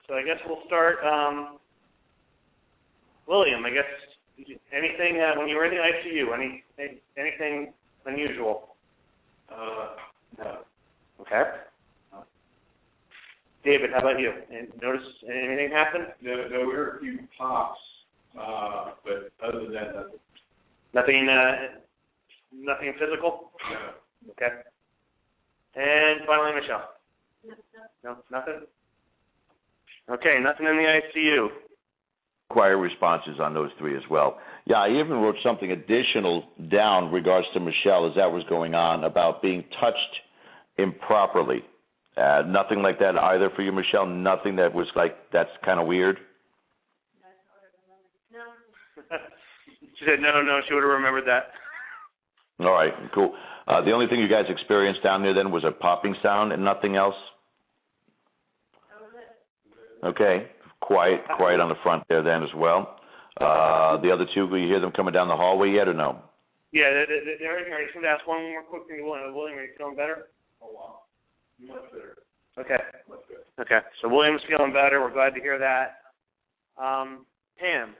So I guess we'll start. William, I guess anything when you were in the ICU, anything unusual? No. Okay. David, how about you? Notice anything happen? No, there were a few pops, but other than that, Nothing. Nothing physical. no. Okay. And finally, Michelle. No, nothing. Okay, nothing in the ICU. Require responses on those three as well. Yeah, I even wrote something additional down regards to Michelle as that was going on about being touched improperly. Nothing like that either for you, Michelle? Nothing that was like, that's kind of weird? No. She said no, she would have remembered that. All right, cool. The only thing you guys experienced down there then was a popping sound and nothing else? Okay, quiet on the front there then as well. The other two, do you hear them coming down the hallway yet or no? Yeah, they're in here. I just want to ask one more quick thing to William. William, are you feeling better? Oh, wow. Much better. Okay. Much better. Okay, so William's feeling better. We're glad to hear that. Pam,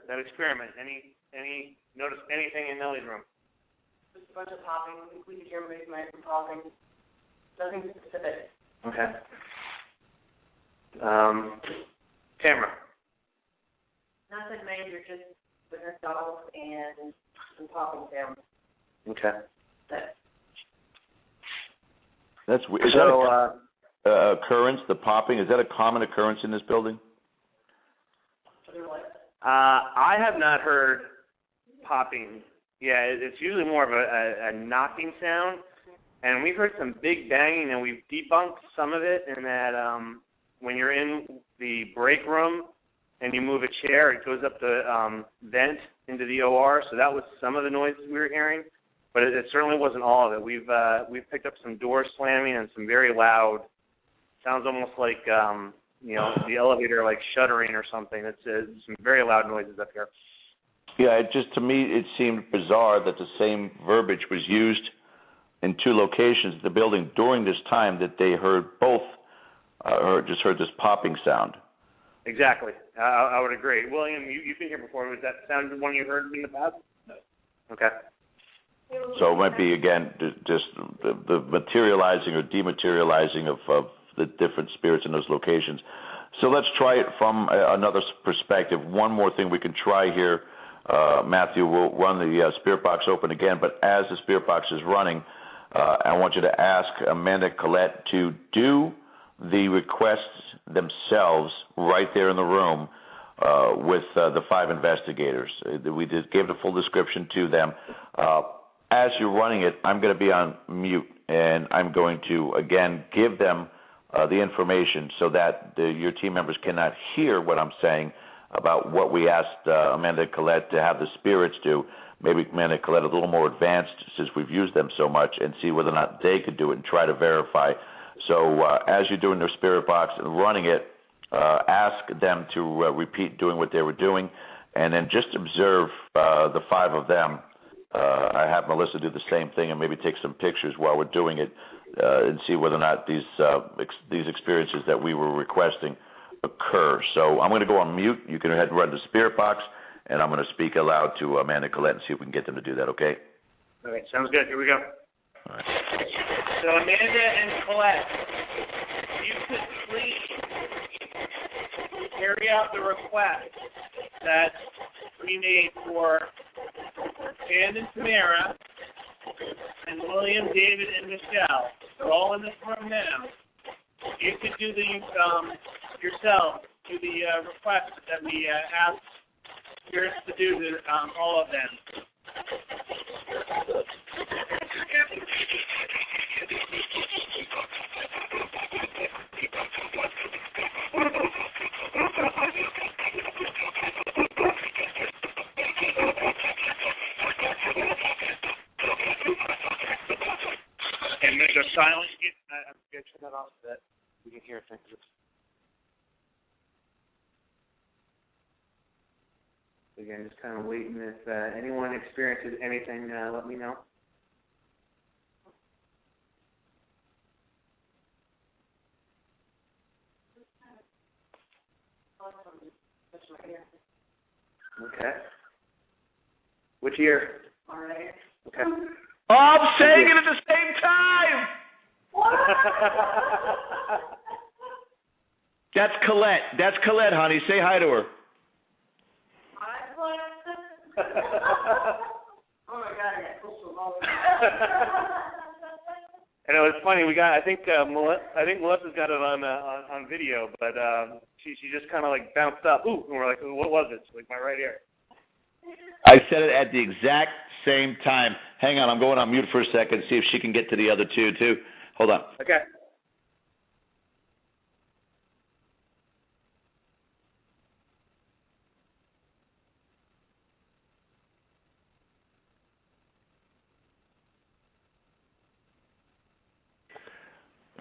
that experiment, any notice anything in Nellie's room? Just a bunch of popping. We could hear movement and popping. Nothing specific. Okay. Tamara. Nothing major, just witness dogs and some popping sounds. Okay. That's weird. Is So, that a occurrence, the popping, is that a common occurrence in this building? I have not heard popping. Yeah, it's usually more of a knocking sound. And we've heard some big banging, and we've debunked some of it in that when you're in the break room and you move a chair, it goes up the vent into the OR. So that was some of the noises we were hearing, but it certainly wasn't all of it. We've picked up some doors slamming and some very loud, sounds almost like the elevator like shuddering or something. It's some very loud noises up here. Yeah, to me, it seemed bizarre that the same verbiage was used in two locations of the building during this time that they heard both, or just heard this popping sound. Exactly. I would agree. William, you've been here before. Was that sound one you heard in the past? No. Okay. So it might be, again, just the materializing or dematerializing of the different spirits in those locations. So let's try it from another perspective. One more thing we can try here. Matthew will run the spirit box open again, but as the spirit box is running, I want you to ask Amanda Collette to do the requests themselves right there in the room with the 5 investigators. We gave the full description to them. As you're running it, I'm going to be on mute, and I'm going to, again, give them the information so that your team members cannot hear what I'm saying about what we asked Amanda Collette to have the spirits do. Maybe Amanda Collette a little more advanced since we've used them so much, and see whether or not they could do it and try to verify. So as you're doing their spirit box and running it, ask them to repeat doing what they were doing, and then just observe the 5 of them. I have Melissa do the same thing and maybe take some pictures while we're doing it and see whether or not these experiences that we were requesting occur. So I'm going to go on mute. You can go ahead and run the spirit box, and I'm going to speak aloud to Amanda Collette and see if we can get them to do that, okay? All right, sounds good. Here we go. All right. So Amanda and Colette, you could please carry out the request that we made for Ann and Tamara and William, David, and Michelle. They're all in this room now. You could do the yourself, do the request that we asked spirits to do to all of them. And make a silent. I'm going to turn that off so that we can hear things. Again, just kind of waiting. If anyone experiences anything, let me know. Okay. Which ear? Okay. Oh, I'm saying it at the same time. That's Colette. That's Colette, honey. Say hi to her. Oh my God, And it was funny. I think Melissa's got it on video, but she just kind of like bounced up. Ooh, and we're like, what was it? She's like, my right ear. I said it at the exact same time. Hang on, I'm going on mute for a second. See if she can get to the other two too. Hold on. Okay.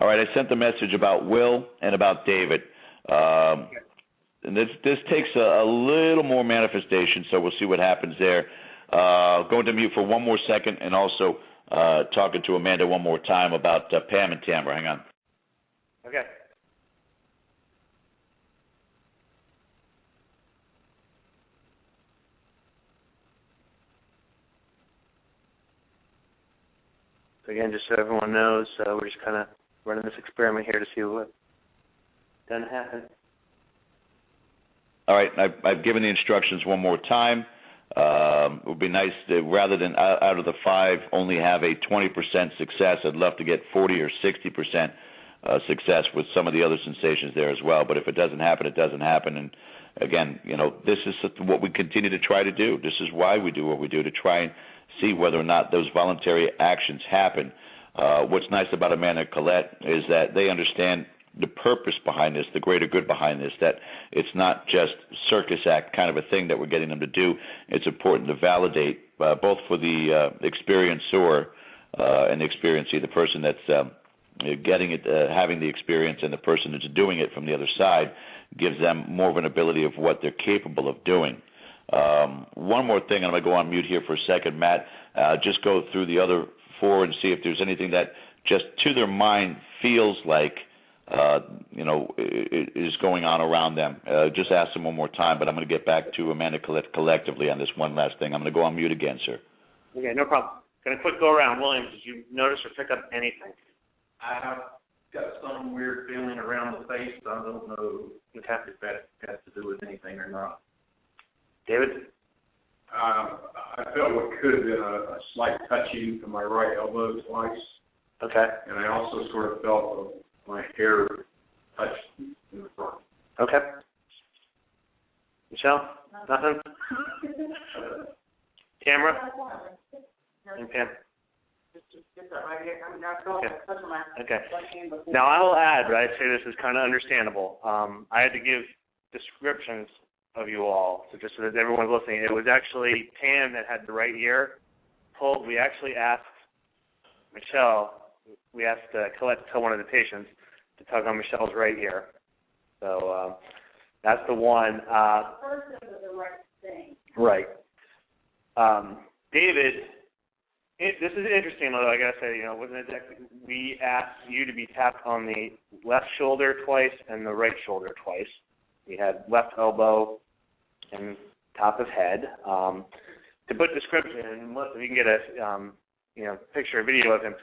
All right, I sent the message about Will and about David. And this takes a little more manifestation, so we'll see what happens there. Going to mute for one more second, and also talking to Amanda one more time about Pam and Tamara. Hang on. Okay. So again, just so everyone knows, we're just kind of running this experiment here to see what doesn't happen. All right, I've given the instructions one more time. It would be nice to, rather than out of the 5 only have a 20% success. I'd love to get 40 or 60% success with some of the other sensations there as well. But if it doesn't happen, it doesn't happen. And again, this is what we continue to try to do. This is why we do what we do, to try and see whether or not those voluntary actions happen. What's nice about Amanda and Colette is that they understand the purpose behind this, the greater good behind this, that it's not just circus act kind of a thing that we're getting them to do. It's important to validate both for the experiencer and the experiencee, the person that's getting it, having the experience, and the person that's doing it from the other side, gives them more of an ability of what they're capable of doing. One more thing, and I'm going to go on mute here for a second, Matt. Just go through the other 4 and see if there's anything that just to their mind feels like is going on around them. Just ask them one more time, but I'm going to get back to Amanda collectively on this one last thing. I'm going to go on mute again, sir. Okay, no problem. Going to quick go around. William, did you notice or pick up anything? I've got some weird feeling around the face. I don't know if that has to do with anything or not. David? I felt what could have been a slight touching to my right elbow twice. Okay. And I also sort of felt my hair touched in the front. Okay. Michelle? Nothing? Tamara? And Pam? Okay. Now, I will add, but I'd say this is kind of understandable. I had to give descriptions of you all, so just so that everyone's listening. It was actually Pam that had the right ear pulled. We actually asked Michelle, we asked Colette to tell one of the patients to tug on Michelle's right ear. So that's the one. Person was the right thing. Right. David, this is interesting, although I got to say, wasn't it exactly, we asked you to be tapped on the left shoulder twice and the right shoulder twice. We had left elbow and top of head. To put description, and if you can get a picture or video of him,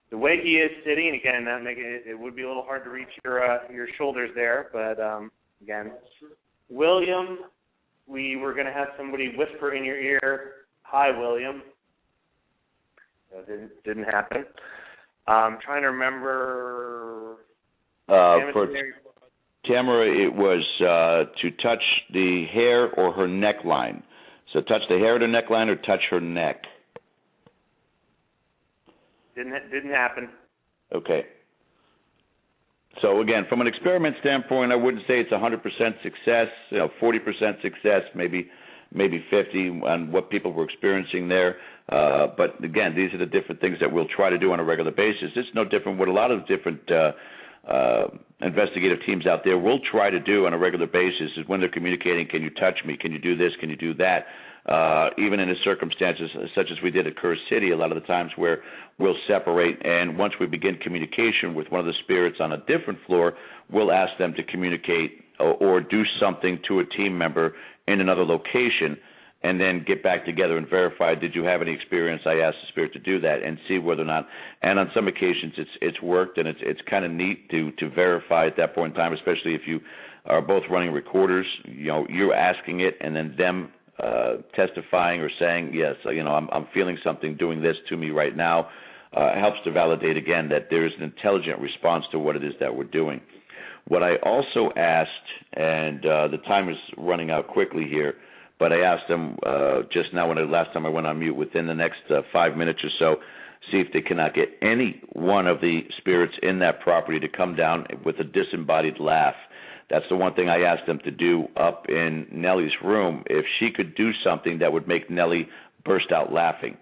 the way he is sitting, again, it would be a little hard to reach your shoulders there, but again, William, we were going to have somebody whisper in your ear, "Hi, William." That didn't happen. I'm trying to remember. For Tamara, it was to touch the hair or her neckline. So touch the hair of the neckline or touch her neck. Didn't happen. Okay. So again, from an experiment standpoint, I wouldn't say it's 100% success. 40% success, maybe 50 on what people were experiencing there. But again, these are the different things that we'll try to do on a regular basis. It's no different with a lot of different investigative teams out there will try to do on a regular basis is when they're communicating, can you touch me? Can you do this? Can you do that? Even in the circumstances such as we did at Curse City, a lot of the times where we'll separate, and once we begin communication with one of the spirits on a different floor, we'll ask them to communicate or do something to a team member in another location, and then get back together and verify, did you have any experience? I asked the spirit to do that and see whether or not. And on some occasions, it's worked, and it's kind of neat to verify at that point in time, especially if you are both running recorders. You're asking it, and then them testifying or saying, yes, I'm feeling something doing this to me right now. Helps to validate again that there is an intelligent response to what it is that we're doing. What I also asked, and the time is running out quickly here, but I asked them just now last time I went on mute, within the next 5 minutes or so, see if they cannot get any one of the spirits in that property to come down with a disembodied laugh. That's the one thing I asked them to do up in Nellie's room, if she could do something that would make Nellie burst out laughing,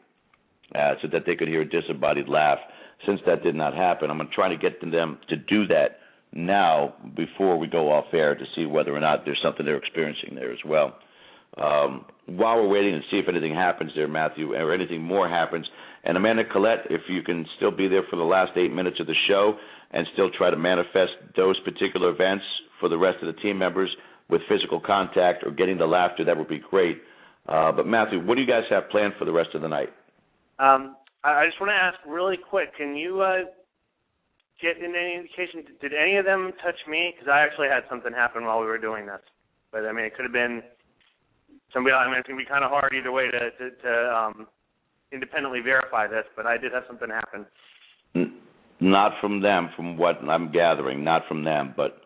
so that they could hear a disembodied laugh. Since that did not happen, I'm going to try to get them to do that now before we go off air to see whether or not there's something they're experiencing there as well. While we're waiting to see if anything happens there, Matthew, or anything more happens, and Amanda Collette, if you can still be there for the last 8 minutes of the show and still try to manifest those particular events for the rest of the team members with physical contact or getting the laughter, that would be great. But Matthew, what do you guys have planned for the rest of the night? I just want to ask really quick, can you get in any indication, did any of them touch me? Because I actually had something happen while we were doing this. But, it could have been somebody else. It's going to be kind of hard either way to independently verify this, but I did have something happen. Not from them, from what I'm gathering, not from them, but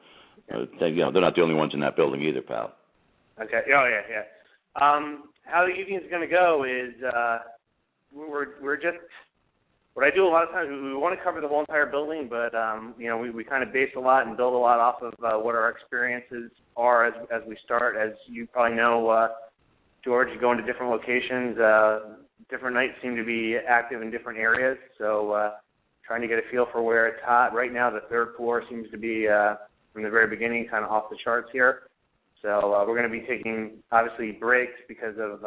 they're not the only ones in that building either, pal. Okay. Oh, yeah. How the evening is going to go is we're just, what I do a lot of times, we want to cover the whole entire building, but, we kind of base a lot and build a lot off of what our experiences are as we start. As you probably know, George, you go into different locations. Different nights seem to be active in different areas, so trying to get a feel for where it's hot. Right now, the third floor seems to be, from the very beginning, kind of off the charts here. So we're going to be taking, obviously, breaks because of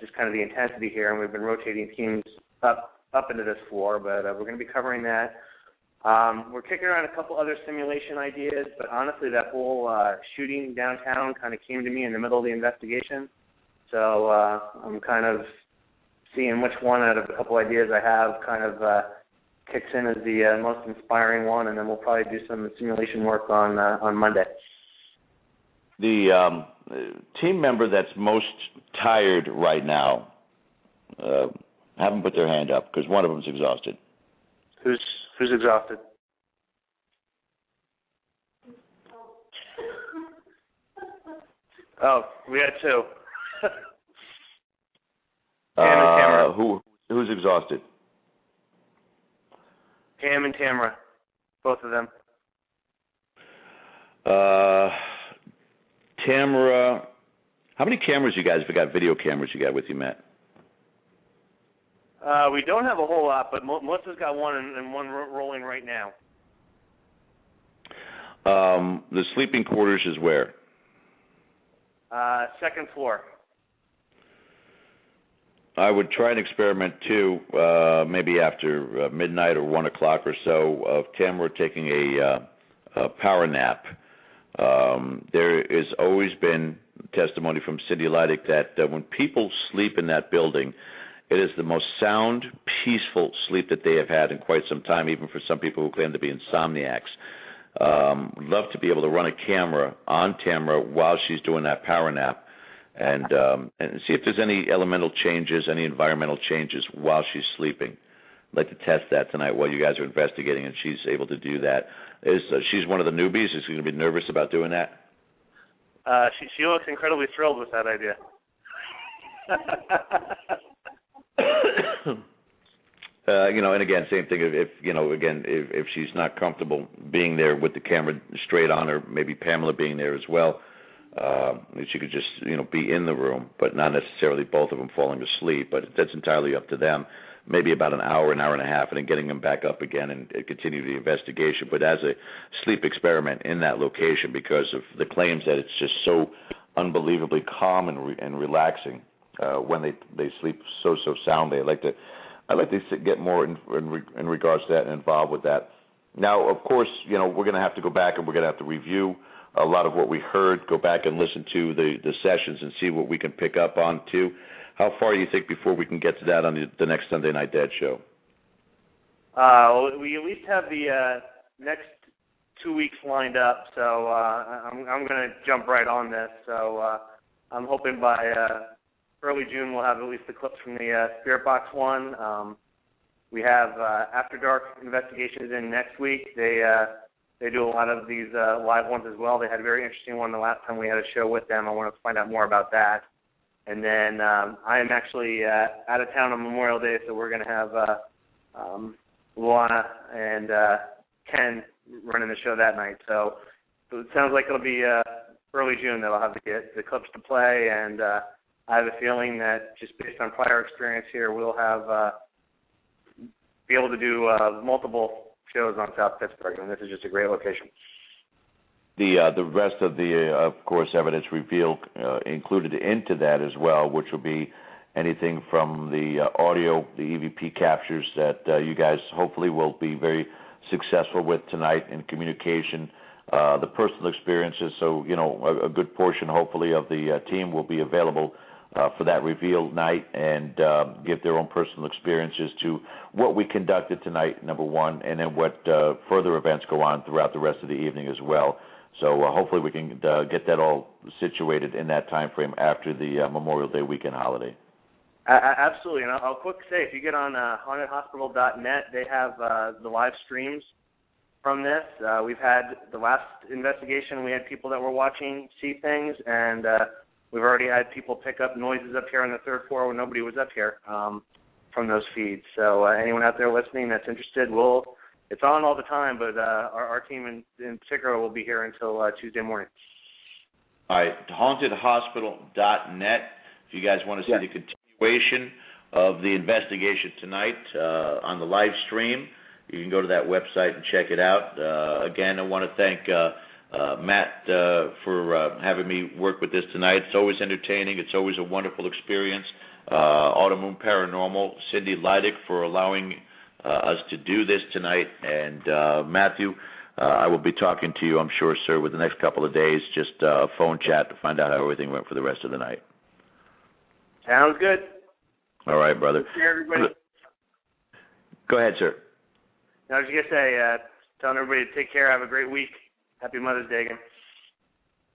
just kind of the intensity here, and we've been rotating teams up into this floor, but we're going to be covering that. We're kicking around a couple other simulation ideas, but honestly, that whole shooting downtown kind of came to me in the middle of the investigation. So I'm kind of seeing which one out of a couple ideas I have kind of kicks in as the most inspiring one, and then we'll probably do some simulation work on Monday. The team member that's most tired right now, have them put their hand up, because one of them's exhausted. Who's exhausted? Oh, we had two. Pam and Tamara. Who's exhausted? Pam and Tamara, both of them. Tamara, how many cameras you guys have got? Video cameras you got with you, Matt? We don't have a whole lot, but Melissa's got one and one rolling right now. The sleeping quarters is where? Second floor. I would try and experiment too, maybe after midnight or 1 o'clock or so, of Tamara taking a power nap. There has always been testimony from Cindy Leidick that when people sleep in that building, it is the most sound, peaceful sleep that they have had in quite some time, even for some people who claim to be insomniacs. Would love to be able to run a camera on Tamara while she's doing that power nap, and see if there's any elemental changes, any environmental changes while she's sleeping. I'd like to test that tonight while you guys are investigating, and she's able to do that. She's one of the newbies. Is she going to be nervous about doing that? She looks incredibly thrilled with that idea. And again, same thing. If she's not comfortable being there with the camera straight on her, maybe Pamela being there as well, she could just, be in the room, but not necessarily both of them falling asleep. But that's entirely up to them. maybe about an hour and a half, and then getting them back up again and continue the investigation. But as a sleep experiment in that location, because of the claims that it's just so unbelievably calm and relaxing when they sleep so soundly. I'd like to get more in regards to that and involved with that. Now, of course, we're going to have to go back and we're going to have to review a lot of what we heard, go back and listen to the sessions and see what we can pick up on too. How far do you think before we can get to that on the next Sunday Night Dad show? We at least have the next 2 weeks lined up, so I'm going to jump right on this. So I'm hoping by early June we'll have at least the clips from the Spirit Box one. We have After Dark investigations in next week. They do a lot of these live ones as well. They had a very interesting one the last time we had a show with them. I want to find out more about that. And then I am actually out of town on Memorial Day, so we're going to have Luana and Ken running the show that night. So it sounds like it'll be early June that I'll have to get the clips to play, and I have a feeling that just based on prior experience here, we'll have be able to do multiple shows on South Pittsburg, and this is just a great location. The rest of the, of course, evidence revealed included into that as well, which will be anything from the audio, the EVP captures that you guys hopefully will be very successful with tonight in communication, the personal experiences. So, a good portion, hopefully, of the team will be available for that reveal night and give their own personal experiences to what we conducted tonight, number one, and then what further events go on throughout the rest of the evening as well. So hopefully we can get that all situated in that time frame after the Memorial Day weekend holiday. Absolutely, and I'll quick say, if you get on hauntedhospital.net, they have the live streams from this. We've had the last investigation, we had people that were watching see things, and we've already had people pick up noises up here on the third floor when nobody was up here from those feeds. So anyone out there listening that's interested, it's on all the time, but our team in particular will be here until Tuesday morning. All right, hauntedhospital.net. If you guys want to see the continuation of the investigation tonight on the live stream, you can go to that website and check it out. Again, I want to thank Matt for having me work with this tonight. It's always entertaining. It's always a wonderful experience. Automoon Paranormal, Cindy Leidick for allowing us to do this tonight. And Matthew, I will be talking to you, I'm sure, sir, with the next couple of days, just a phone chat to find out how everything went for the rest of the night. Sounds good. All right, brother. Take care, everybody. Go ahead, sir. I was just going to say, telling everybody to take care, have a great week. Happy Mother's Day again.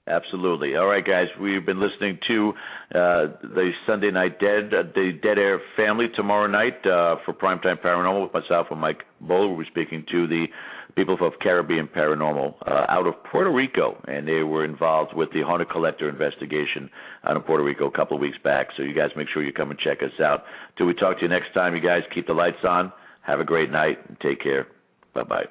Absolutely. All right, guys, we've been listening to the Sunday Night the Dead Air family tomorrow night for Primetime Paranormal with myself and Mike Bowler. We're speaking to the people of Caribbean Paranormal out of Puerto Rico, and they were involved with the Haunted Collector investigation out of Puerto Rico a couple of weeks back. So you guys make sure you come and check us out. Till we talk to you next time, you guys keep the lights on. Have a great night and take care. Bye-bye.